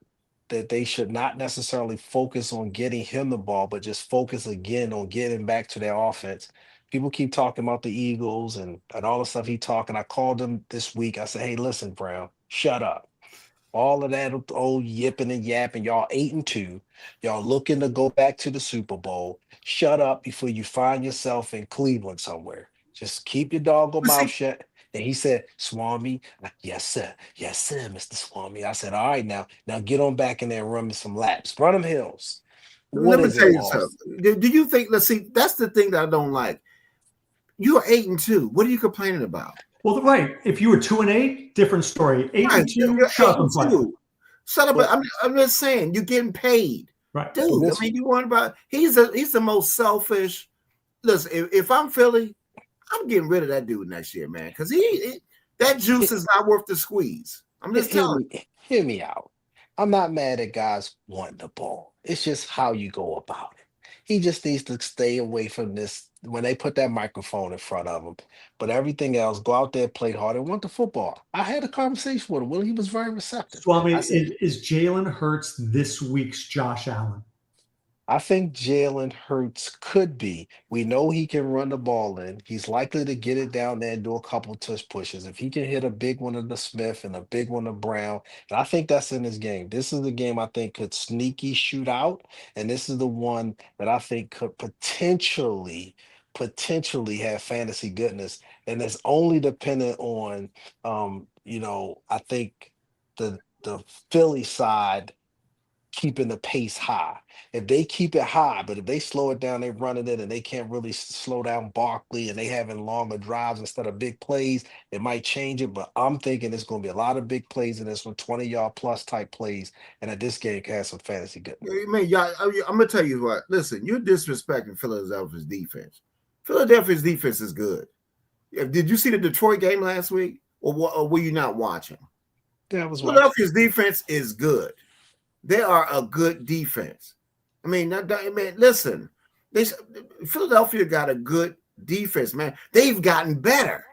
that they should not necessarily focus on getting him the ball, but just focus again on getting back to their offense. People keep talking about the Eagles and all the stuff he talking. I called him this week. I said, hey, listen, Brown, shut up. All of that old yipping and yapping. Y'all 8-2. Y'all looking to go back to the Super Bowl. Shut up before you find yourself in Cleveland somewhere. Just keep your doggone mouth shut. And he said, Swami, yes, sir. Yes, sir, Mr. Swami. I said, all right, now get on back in there and run me some laps. Run them hills. Let me tell you something. Do you think, let's see, that's the thing that I don't like. You're 8-2. What are you complaining about? Well, right. If you were 2-8, different story. 8-2, shut up. I'm just saying, you're getting paid. Right. Dude, I mean, you want about he's the most selfish. Listen, if I'm Philly, I'm getting rid of that dude next year, man. Because that juice is not worth the squeeze. I'm just telling you. Hear me out. I'm not mad at guys wanting the ball. It's just how you go about it. He just needs to stay away from this when they put that microphone in front of him. But everything else, go out there, play hard, and want the football. I had a conversation with him. Well, he was very receptive. Swami, is Jalen Hurts this week's Josh Allen? I think Jalen Hurts could be. We know he can run the ball in. He's likely to get it down there and do a couple tush pushes. If he can hit a big one of the Smith and a big one of Brown, and I think that's in his game. This is the game I think could sneaky shoot out, and this is the one that I think could potentially have fantasy goodness. And it's only dependent on, I think the Philly side keeping the pace high. If they keep it high, but if they slow it down, they running it and they can't really slow down Barkley and they having longer drives instead of big plays, it might change it. But I'm thinking it's going to be a lot of big plays in this one, 20-yard plus type plays, and that this game can have some fantasy good. Man, y'all, I'm going to tell you what. Listen, you're disrespecting Philadelphia's defense. Philadelphia's defense is good. Did you see the Detroit game last week, or were you not watching? Yeah, I was watching. Philadelphia's defense is good. They are a good defense. I mean, listen, Philadelphia got a good defense, man. They've gotten better.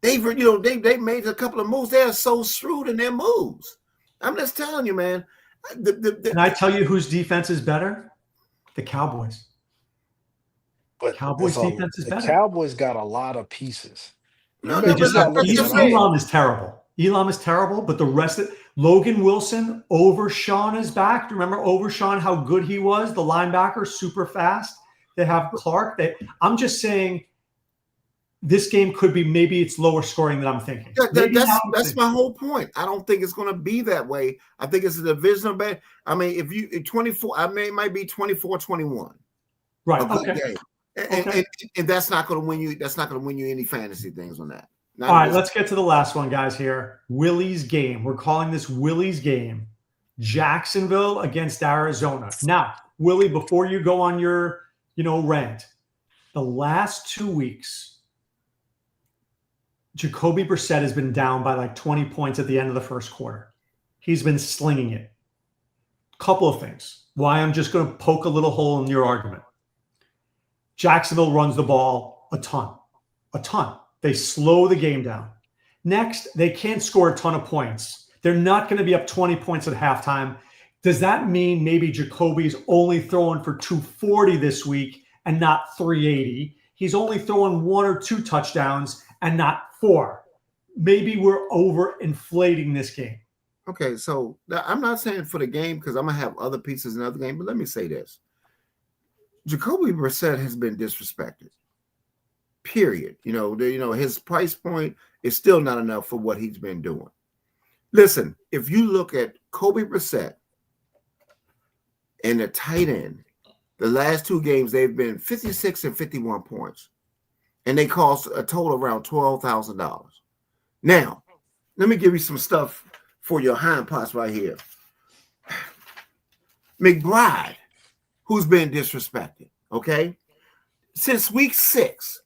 They've made a couple of moves. They are so shrewd in their moves. I'm just telling you, man. Can I tell you whose defense is better? The Cowboys. But Cowboys defense is better. The Cowboys got a lot of pieces. Elam is terrible. Elam is terrible, but the rest of Logan Wilson, Overshawn is back. Remember Overshawn, how good he was? The linebacker, super fast. They have Clark. I'm just saying this game could be, maybe it's lower scoring than I'm thinking. That's my whole point. I don't think it's going to be that way. I think it's a divisional bet. I mean, if you 24, it might be 24-21. Right. Okay. And that's not going to win you. That's not going to win you any fantasy things on that. All right, let's get to the last one, guys, here. Willie's game. We're calling this Willie's game. Jacksonville against Arizona. Now, Willie, before you go on your, rant, the last 2 weeks, Jacoby Brissett has been down by like 20 points at the end of the first quarter. He's been slinging it. Couple of things. Why I'm just going to poke a little hole in your argument. Jacksonville runs the ball a ton. They slow the game down. Next, they can't score a ton of points. They're not going to be up 20 points at halftime. Does that mean maybe Jacoby's only throwing for 240 this week and not 380? He's only throwing 1 or 2 touchdowns and not 4. Maybe we're overinflating this game. Okay, so I'm not saying for the game because I'm going to have other pieces in other game, but let me say this. Jacoby Brissett has been disrespected. Period. His price point is still not enough for what he's been doing. Listen, if you look at Kobe Brissett and the tight end, the last 2 games, they've been 56 and 51 points, and they cost a total around $12,000. Now, let me give you some stuff for your hind parts right here. McBride, who's been disrespected, okay? Since week 6,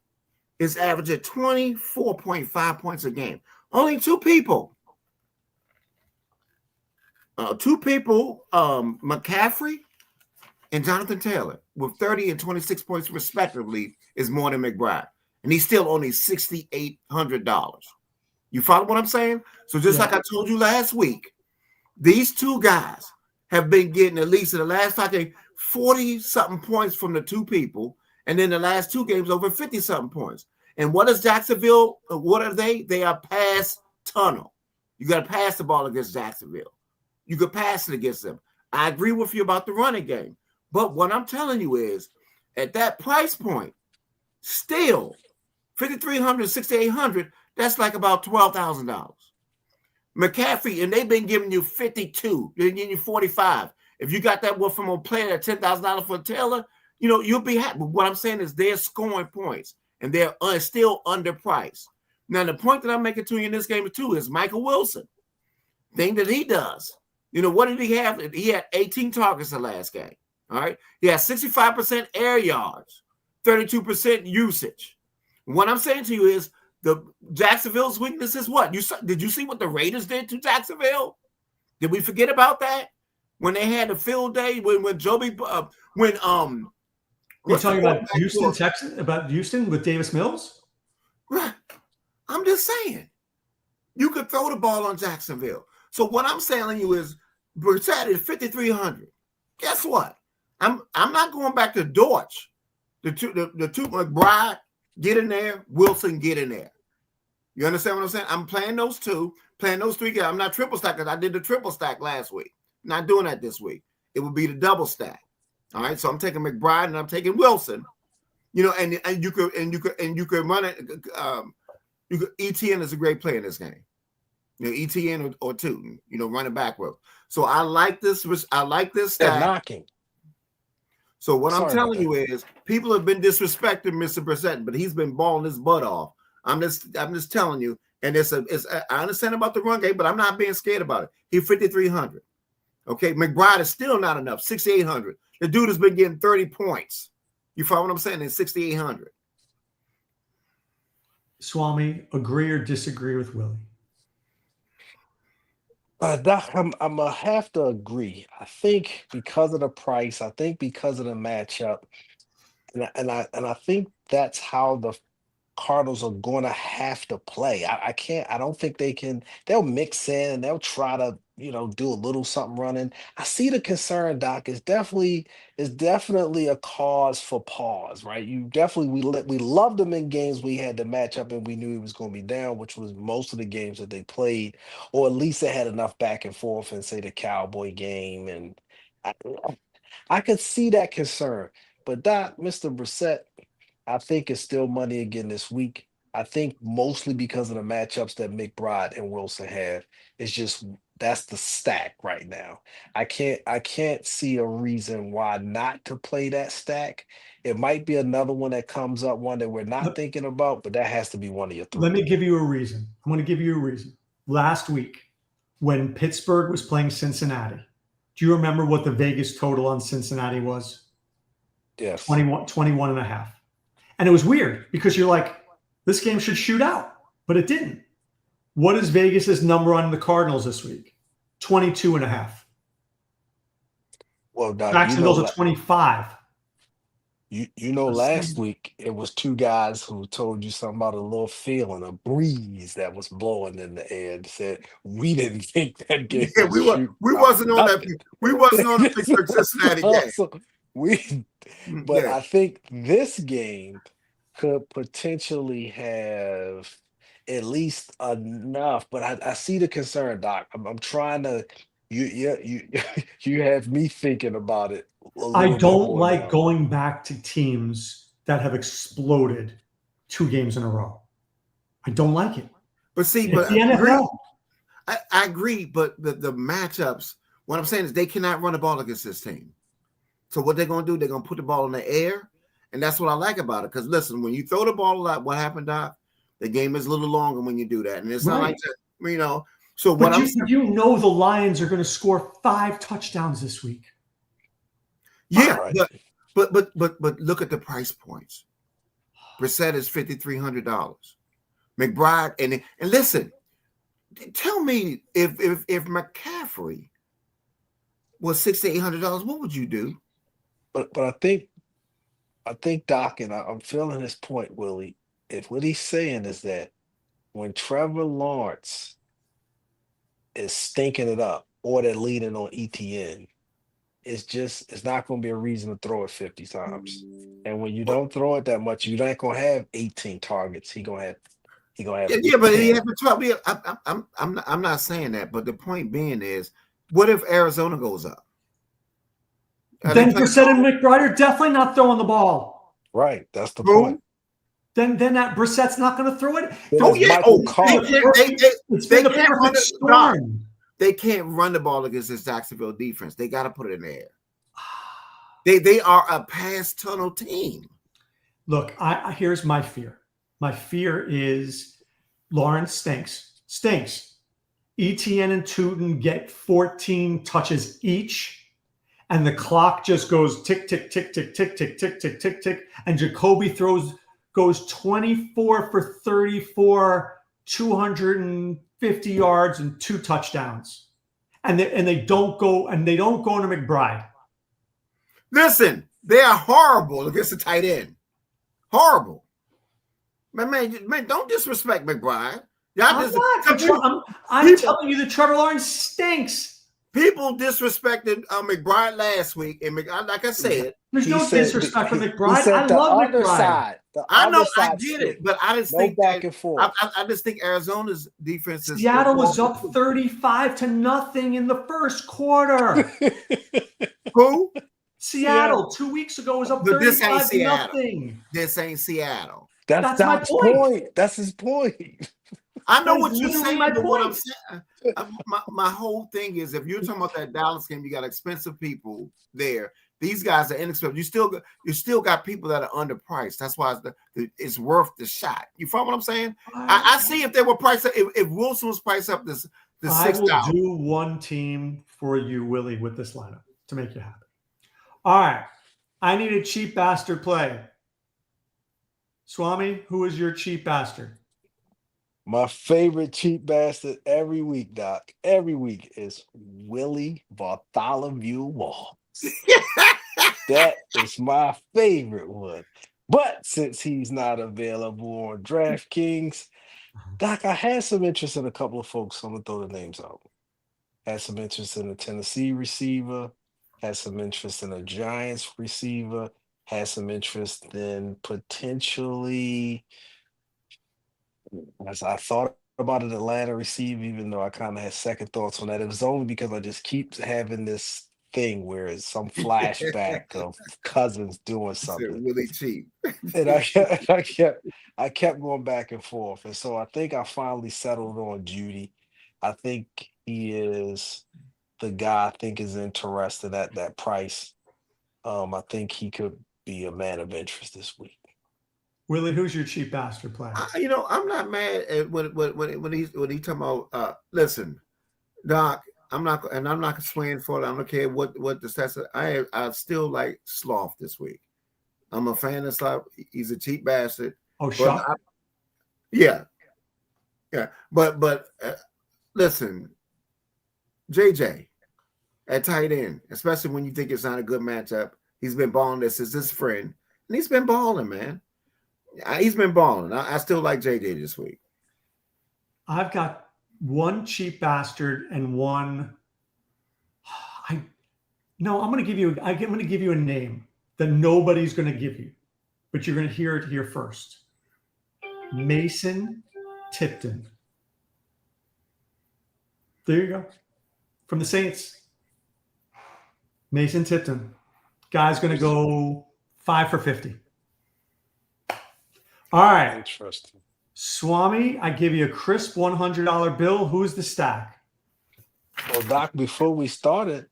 is averaging 24.5 points a game. Only 2 people. McCaffrey and Jonathan Taylor, with 30 and 26 points respectively, is more than McBride. And he's still only $6,800. You follow what I'm saying? So just like I told you last week, these 2 guys, have been getting, at least in the last 5 games, 40-something points from the two people, and then the last 2 games over 50-something points. And what is Jacksonville? What are they? They are pass tunnel. You got to pass the ball against Jacksonville. You could pass it against them. I agree with you about the running game. But what I'm telling you is, at that price point, still, 5,300, 6,800, that's like about $12,000. McCaffrey, and they've been giving you 52. They're giving you 45. If you got that one from a player at $10,000 for Taylor, you'll be happy. But what I'm saying is they're scoring points, and they're still underpriced. Now, the point that I'm making to you in this game, too, is Michael Wilson. Thing that he does. What did he have? He had 18 targets the last game. All right. He had 65% air yards, 32% usage. What I'm saying to you is the Jacksonville's weakness is what? Did you see what the Raiders did to Jacksonville? Did we forget about that? When they had the field day, when Joby, You're talking about Houston, Texas, about Houston with Davis Mills? Right. I'm just saying. You could throw the ball on Jacksonville. So what I'm telling you is Brissett is 5,300. Guess what? I'm not going back to Dortch. The two McBride, get in there. Wilson, get in there. You understand what I'm saying? I'm playing those 2, playing those 3 guys. I'm not triple stack because I did the triple stack last week. Not doing that this week. It would be the double stack. All right. So I'm taking McBride and I'm taking Wilson. And you could run it. ETN is a great player in this game. ETN or 2. Running back row. So I like this. I like this stack. They're knocking. So what I'm telling you is people have been disrespecting Mr. Brissett, but he's been balling his butt off. I'm just telling you, and I understand about the run game, but I'm not being scared about it. He's 5,300. Okay, McBride is still not enough. 6,800. The dude has been getting 30 points. You follow what I'm saying? It's 6,800. Swami, agree or disagree with Willie? Doc, I'm gonna have to agree. I think because of the price, I think because of the matchup, and I think that's how the Cardinals are going to have to play. I don't think they can. They'll mix in and they'll try to do a little something running. I see the concern, Doc. Is definitely a cause for pause, right? We loved them in games we had to match up and we knew he was going to be down, which was most of the games that they played, or at least they had enough back and forth and say the Cowboy game, and I could see that concern. But Doc, Mr. Brissett, I think it's still money again this week. I think mostly because of the matchups that McBride and Wilson have. It's just that's the stack right now. I can't see a reason why not to play that stack. It might be another one that comes up, one that we're not thinking about, but that has to be one of your 3. Let me give you a reason. I'm going to give you a reason. Last week, when Pittsburgh was playing Cincinnati, do you remember what the Vegas total on Cincinnati was? Yes. 21 and a half. And it was weird because you're like, this game should shoot out, but it didn't. What is Vegas's number on the Cardinals this week? 22 and a half. Well, Doc, Jacksonville's at 25. Last week it was 2 guys who told you something about a little feeling, a breeze that was blowing in the air, and said we didn't think that game. Yeah, we wasn't on that. We wasn't on the Pittsburgh Cincinnati game. But I think this game could potentially have at least enough. But I see the concern, Doc. I'm trying to. You have me thinking about it. I don't like going back to teams that have exploded 2 games in a row. I don't like it. But see, it's the NFL. I agree, but the matchups. What I'm saying is they cannot run the ball against this team. So what they're going to do, they're going to put the ball in the air. And that's what I like about it. Because, listen, when you throw the ball a lot, what happened, Doc? The game is a little longer when you do that. And it's not like that, So but the Lions are going to score 5 touchdowns this week. Yeah, right. but look at the price points. Brissett is $5,300. McBride, and listen, tell me if McCaffrey was $6,800, what would you do? But I think Doc, and I'm feeling his point, Willie. If what he's saying is that when Trevor Lawrence is stinking it up or they're leading on ETN, it's not going to be a reason to throw it 50 times. And when you don't throw it that much, you're not going to have 18 targets. He going to have Yeah, but he 10. has to 12. I'm not saying that, but the point being is, what if Arizona goes up? Then Brissett and McBride are definitely not throwing the ball. Right, that's the point. Then that Brissett's not going to throw it. They can't run the ball against this Jacksonville defense. They got to put it in the air. They are a pass tunnel team. Look, here's my fear. My fear is Lawrence stinks. ETN and Tootin get 14 touches each, and the clock just goes tick, tick, tick, tick, tick, tick, tick, tick, tick, tick, and Jacoby goes 24 for 34, 250 yards and 2 touchdowns, and they don't go into McBride. Listen, they are horrible against the tight end. Horrible. Man, don't disrespect McBride. I'm telling you that Trevor Lawrence stinks. People disrespected McBride last week, and like I said, there's no disrespect for McBride. I love McBride. I know, I get it, but I just think back and forth. I just think Arizona's defense is. Seattle was up 35-0 in the first quarter. Who? Seattle 2 weeks ago was up 35-0. This ain't Seattle. That's my point. That's his point. I know what you're saying, but what I'm saying, my whole thing is, if you're talking about that Dallas game, you got expensive people there. These guys are inexpensive. You still got people that are underpriced. That's why it's worth the shot. You follow what I'm saying? I see if they were priced up, if Wilson was priced up this $6. I will do one team for you, Willie, with this lineup to make you happy. All right. I need a cheap bastard play. Swame, who is your cheap bastard? My favorite cheap bastard every week, Doc, every week is Willie Bartholomew Wall. That is my favorite one. But since he's not available on DraftKings, Doc, I had some interest in a couple of folks. So I'm going to throw the names out. Had some interest in a Tennessee receiver. Had some interest in a Giants receiver. Had some interest in potentially, as I thought about an Atlanta receiver, even though I kind of had second thoughts on that. It was only because I just keep having this thing where it's some flashback of Cousins doing something really cheap. And I kept going back and forth. And so I think I finally settled on Judy. I think he is the guy I think is interested at that price. I think he could be a man of interest this week. Willie, who's your cheap bastard player? I'm not mad at when he talking about. Listen, Doc, I'm not swaying for it. I don't care what the stats are. I still like Sloth this week. I'm a fan of Sloth. He's a cheap bastard. Oh, shot. Yeah. But listen, JJ at tight end, especially when you think it's not a good matchup. He's been balling. This is his friend, and he's been balling, man. He's been balling. I still like JJ this week. I've got one cheap bastard and one. I'm going to give you a name that nobody's going to give you, but you're going to hear it here first. Mason Tipton. There you go. From the Saints. Mason Tipton. Guy's going to go 5 for 50. All right. Interesting. Swami, I give you a crisp $100 bill. Who's the stack? Well, Doc, before we started,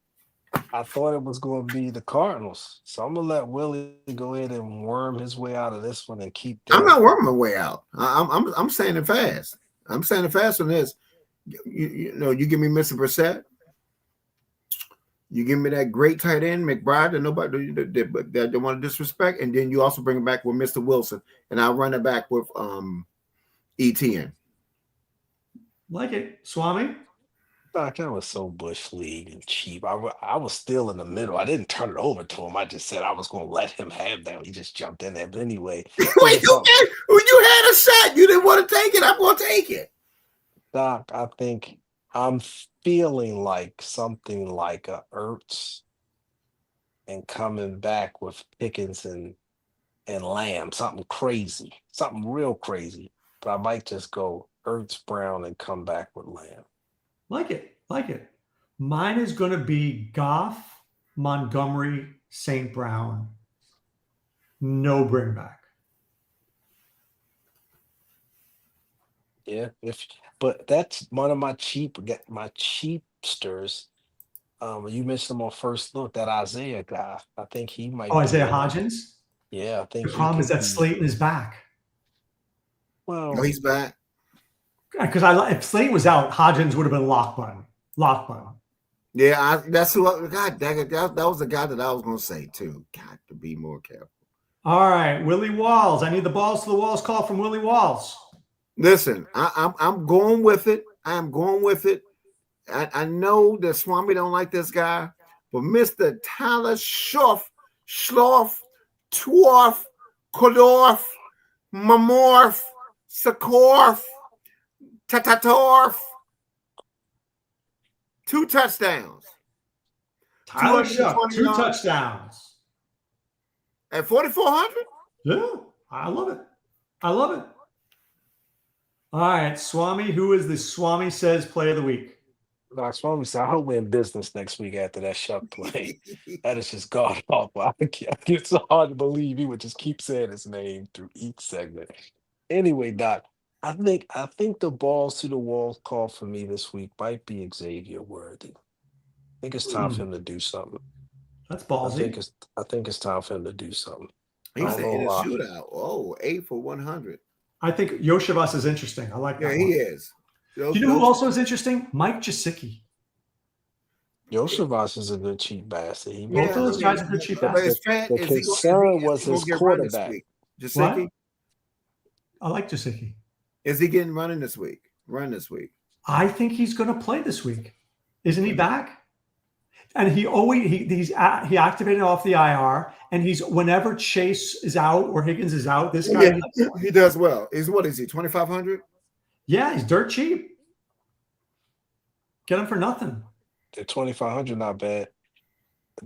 I thought it was going to be the Cardinals. So I'm going to let Willie go ahead and worm his way out of this one and keep that. I'm not worming my way out. I'm saying it fast. I'm saying it fast on this. You give me Mr. Brissett. You give me that great tight end, McBride, that nobody that don't want to disrespect, and then you also bring it back with Mr. Wilson, and I'll run it back with ETN. Like it, Swami. Doc, that was so bush league and cheap. I was still in the middle. I didn't turn it over to him. I just said I was going to let him have that. He just jumped in there. But anyway, wait, you had a shot. You didn't want to take it. I'm going to take it. Doc, I think I'm feeling like something like a Ertz and coming back with Pickens and Lamb, something crazy, something real crazy. But I might just go Ertz, Brown, and come back with Lamb. Like it. Mine is going to be Goff, Montgomery, St. Brown. No bring back. Yeah, but that's one of my cheapsters. You mentioned him on first look, that Isaiah guy. I think he might. Oh, Isaiah Hodgins? Yeah, I think the problem is that Slayton is back. Well, No, he's back. Because if Slayton was out, Hodgins would have been lock button. Yeah, that's who. God dang it, that was the guy that I was going to say too. Got to be more careful. All right, Willie Walls. I need the balls to the walls call from Willie Walls. Listen, I'm going with it. I'm going with it. I know that Swami don't like this guy, but Mr. Tyler Schloff, Tworf, Kodorf, Mamorf, Sakorf, Tatatorf, 2 touchdowns. Tyler Shuck, 2 touchdowns. At 4,400? Yeah, I love it. All right, Swami, who is the Swami Says Play of the Week? Doc Swami said, I hope we're in business next week after that Shuck play. That is just god awful. It's so hard to believe he would just keep saying his name through each segment. Anyway, Doc, I think the balls to the wall call for me this week might be Xavier Worthy. I think it's time for him to do something. That's ballsy. I think it's time for him to do something. He's in a shootout. Oh, 8 for 100. I think Yoshivas is interesting. I like that. Yeah, he is. Do you know who also is interesting? Mike Gesicki. Yoshivas is a good cheap bastard. Both of those guys are good cheap bastards. The concern was his quarterback. Gesicki? I like Gesicki. Is he getting running this week? I think he's going to play this week. Isn't he back? And he activated off the IR, and he's whenever Chase is out or Higgins is out, this guy he does well. What is he? 2,500? Yeah, he's dirt cheap. Get him for nothing. The 2,500, not bad.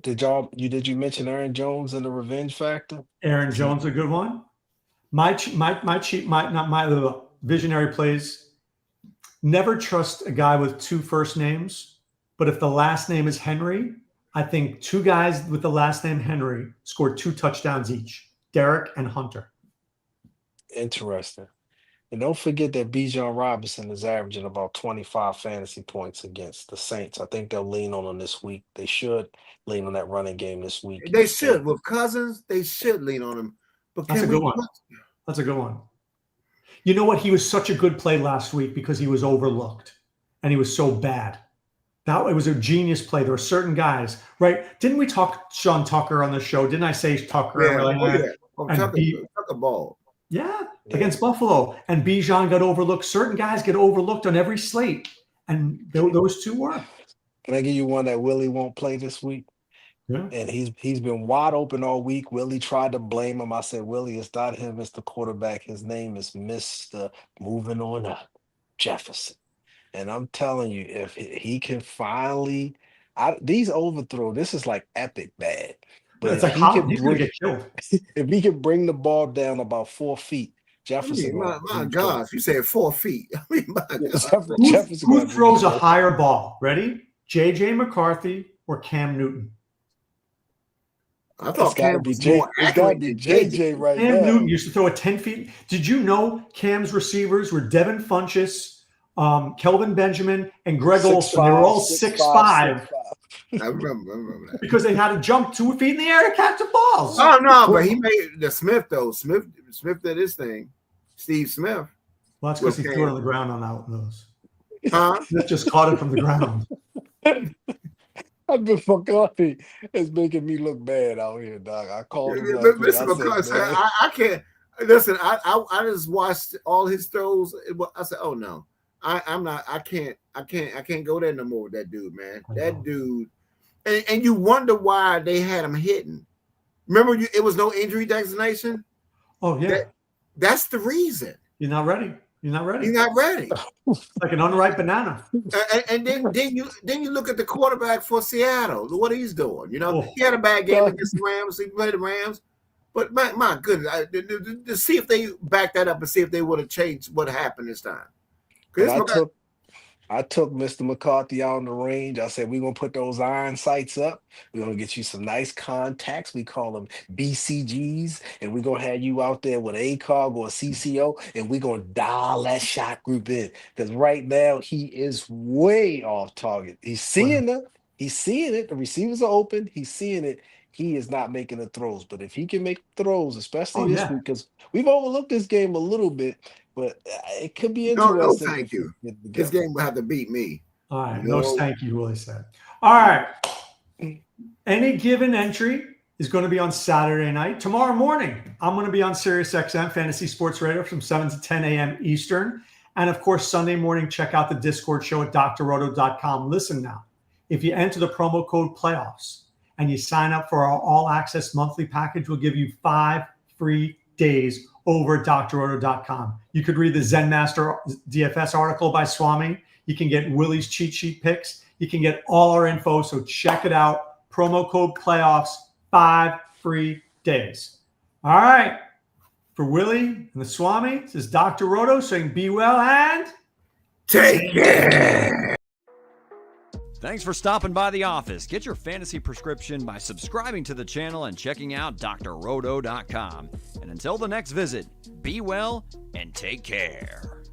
Did you mention Aaron Jones and the revenge factor? Aaron Jones, a good one. My visionary plays. Never trust a guy with 2 first names. But if the last name is Henry, I think 2 guys with the last name Henry scored 2 touchdowns each, Derek and Hunter. Interesting. And don't forget that Bijan Robinson is averaging about 25 fantasy points against the Saints. I think they'll lean on him this week. They should lean on that running game this week. They should. With Cousins, they should lean on him. But That's a good one. You know what? He was such a good play last week because he was overlooked and he was so bad. It was a genius play. There were certain guys, right? Didn't we talk Sean Tucker on the show? Didn't I say Tucker? Tucker ball. Yeah, against Buffalo. And Bijan got overlooked. Certain guys get overlooked on every slate. And those 2 were. Can I give you one that Willie won't play this week? Yeah. And he's been wide open all week. Willie tried to blame him. I said, Willie, it's not him. It's the quarterback. His name is Mr. Moving On Up, Jefferson. And I'm telling you, if he can finally, these overthrow, this is like epic bad. But it's like he's going to get killed. If he can bring the ball down about 4 feet, Jefferson. My gosh, you said 4 feet. I mean, my God. Who throws a higher ball? Ready? J.J. McCarthy or Cam Newton? I thought Cam was more accurate than JJ right now. Cam Newton used to throw it 10 feet. Did you know Cam's receivers were Devin Funchess, Kelvin Benjamin, and Greg Olsen? They were all 6'5". I remember that. Because they had to jump 2 feet in the air to catch the balls. Oh, no, but he made the Smith, though. Smith did his thing. Steve Smith. Well, that's because he threw it on the ground on out those. Huh? Smith just caught it from the ground. I've been McCarthy is making me look bad out here, dog. I called him. Listen, because I can't. Listen, I just watched all his throws. I said, oh no, I'm not. I can't go there no more with that dude, man. That dude, and you wonder why they had him hitting. Remember, it was no injury designation. Oh yeah, that's the reason. You're not ready. He's not ready. He's not ready. It's like an unripe banana. And then you look at the quarterback for Seattle, what he's doing. You know, Oh. he had a bad game against the Rams. He played the Rams. But my goodness, to see if they back that up and see if they would have changed what happened this time. I took Mr. McCarthy out on the range. I said, we're going to put those iron sights up. We're going to get you some nice contacts. We call them BCGs. And we're going to have you out there with a ACOG or a CCO. And we're going to dial that shot group in. Because right now, he is way off target. He's seeing it. He's seeing it. The receivers are open. He's seeing it. He is not making the throws. But if he can make throws, especially this week, because we've overlooked this game a little bit, but it could be interesting. No, thank you. This game will have to beat me. All right. No, thank you, Willie said. All right. Any given entry is going to be on Saturday night. Tomorrow morning, I'm going to be on SiriusXM Fantasy Sports Radio from 7 to 10 a.m. Eastern. And of course, Sunday morning, check out the Discord show at drroto.com. Listen now, if you enter the promo code playoffs and you sign up for our all-access monthly package, we'll give you 5 free days over at drroto.com. You could read the Zen Master DFS article by Swame. You can get Willie's cheat sheet picks. You can get all our info, so check it out. Promo code playoffs, 5 free days. All right. For Willie and the Swame, this is Dr. Roto saying be well and take care. Thanks for stopping by the office. Get your fantasy prescription by subscribing to the channel and checking out drroto.com. And until the next visit, be well and take care.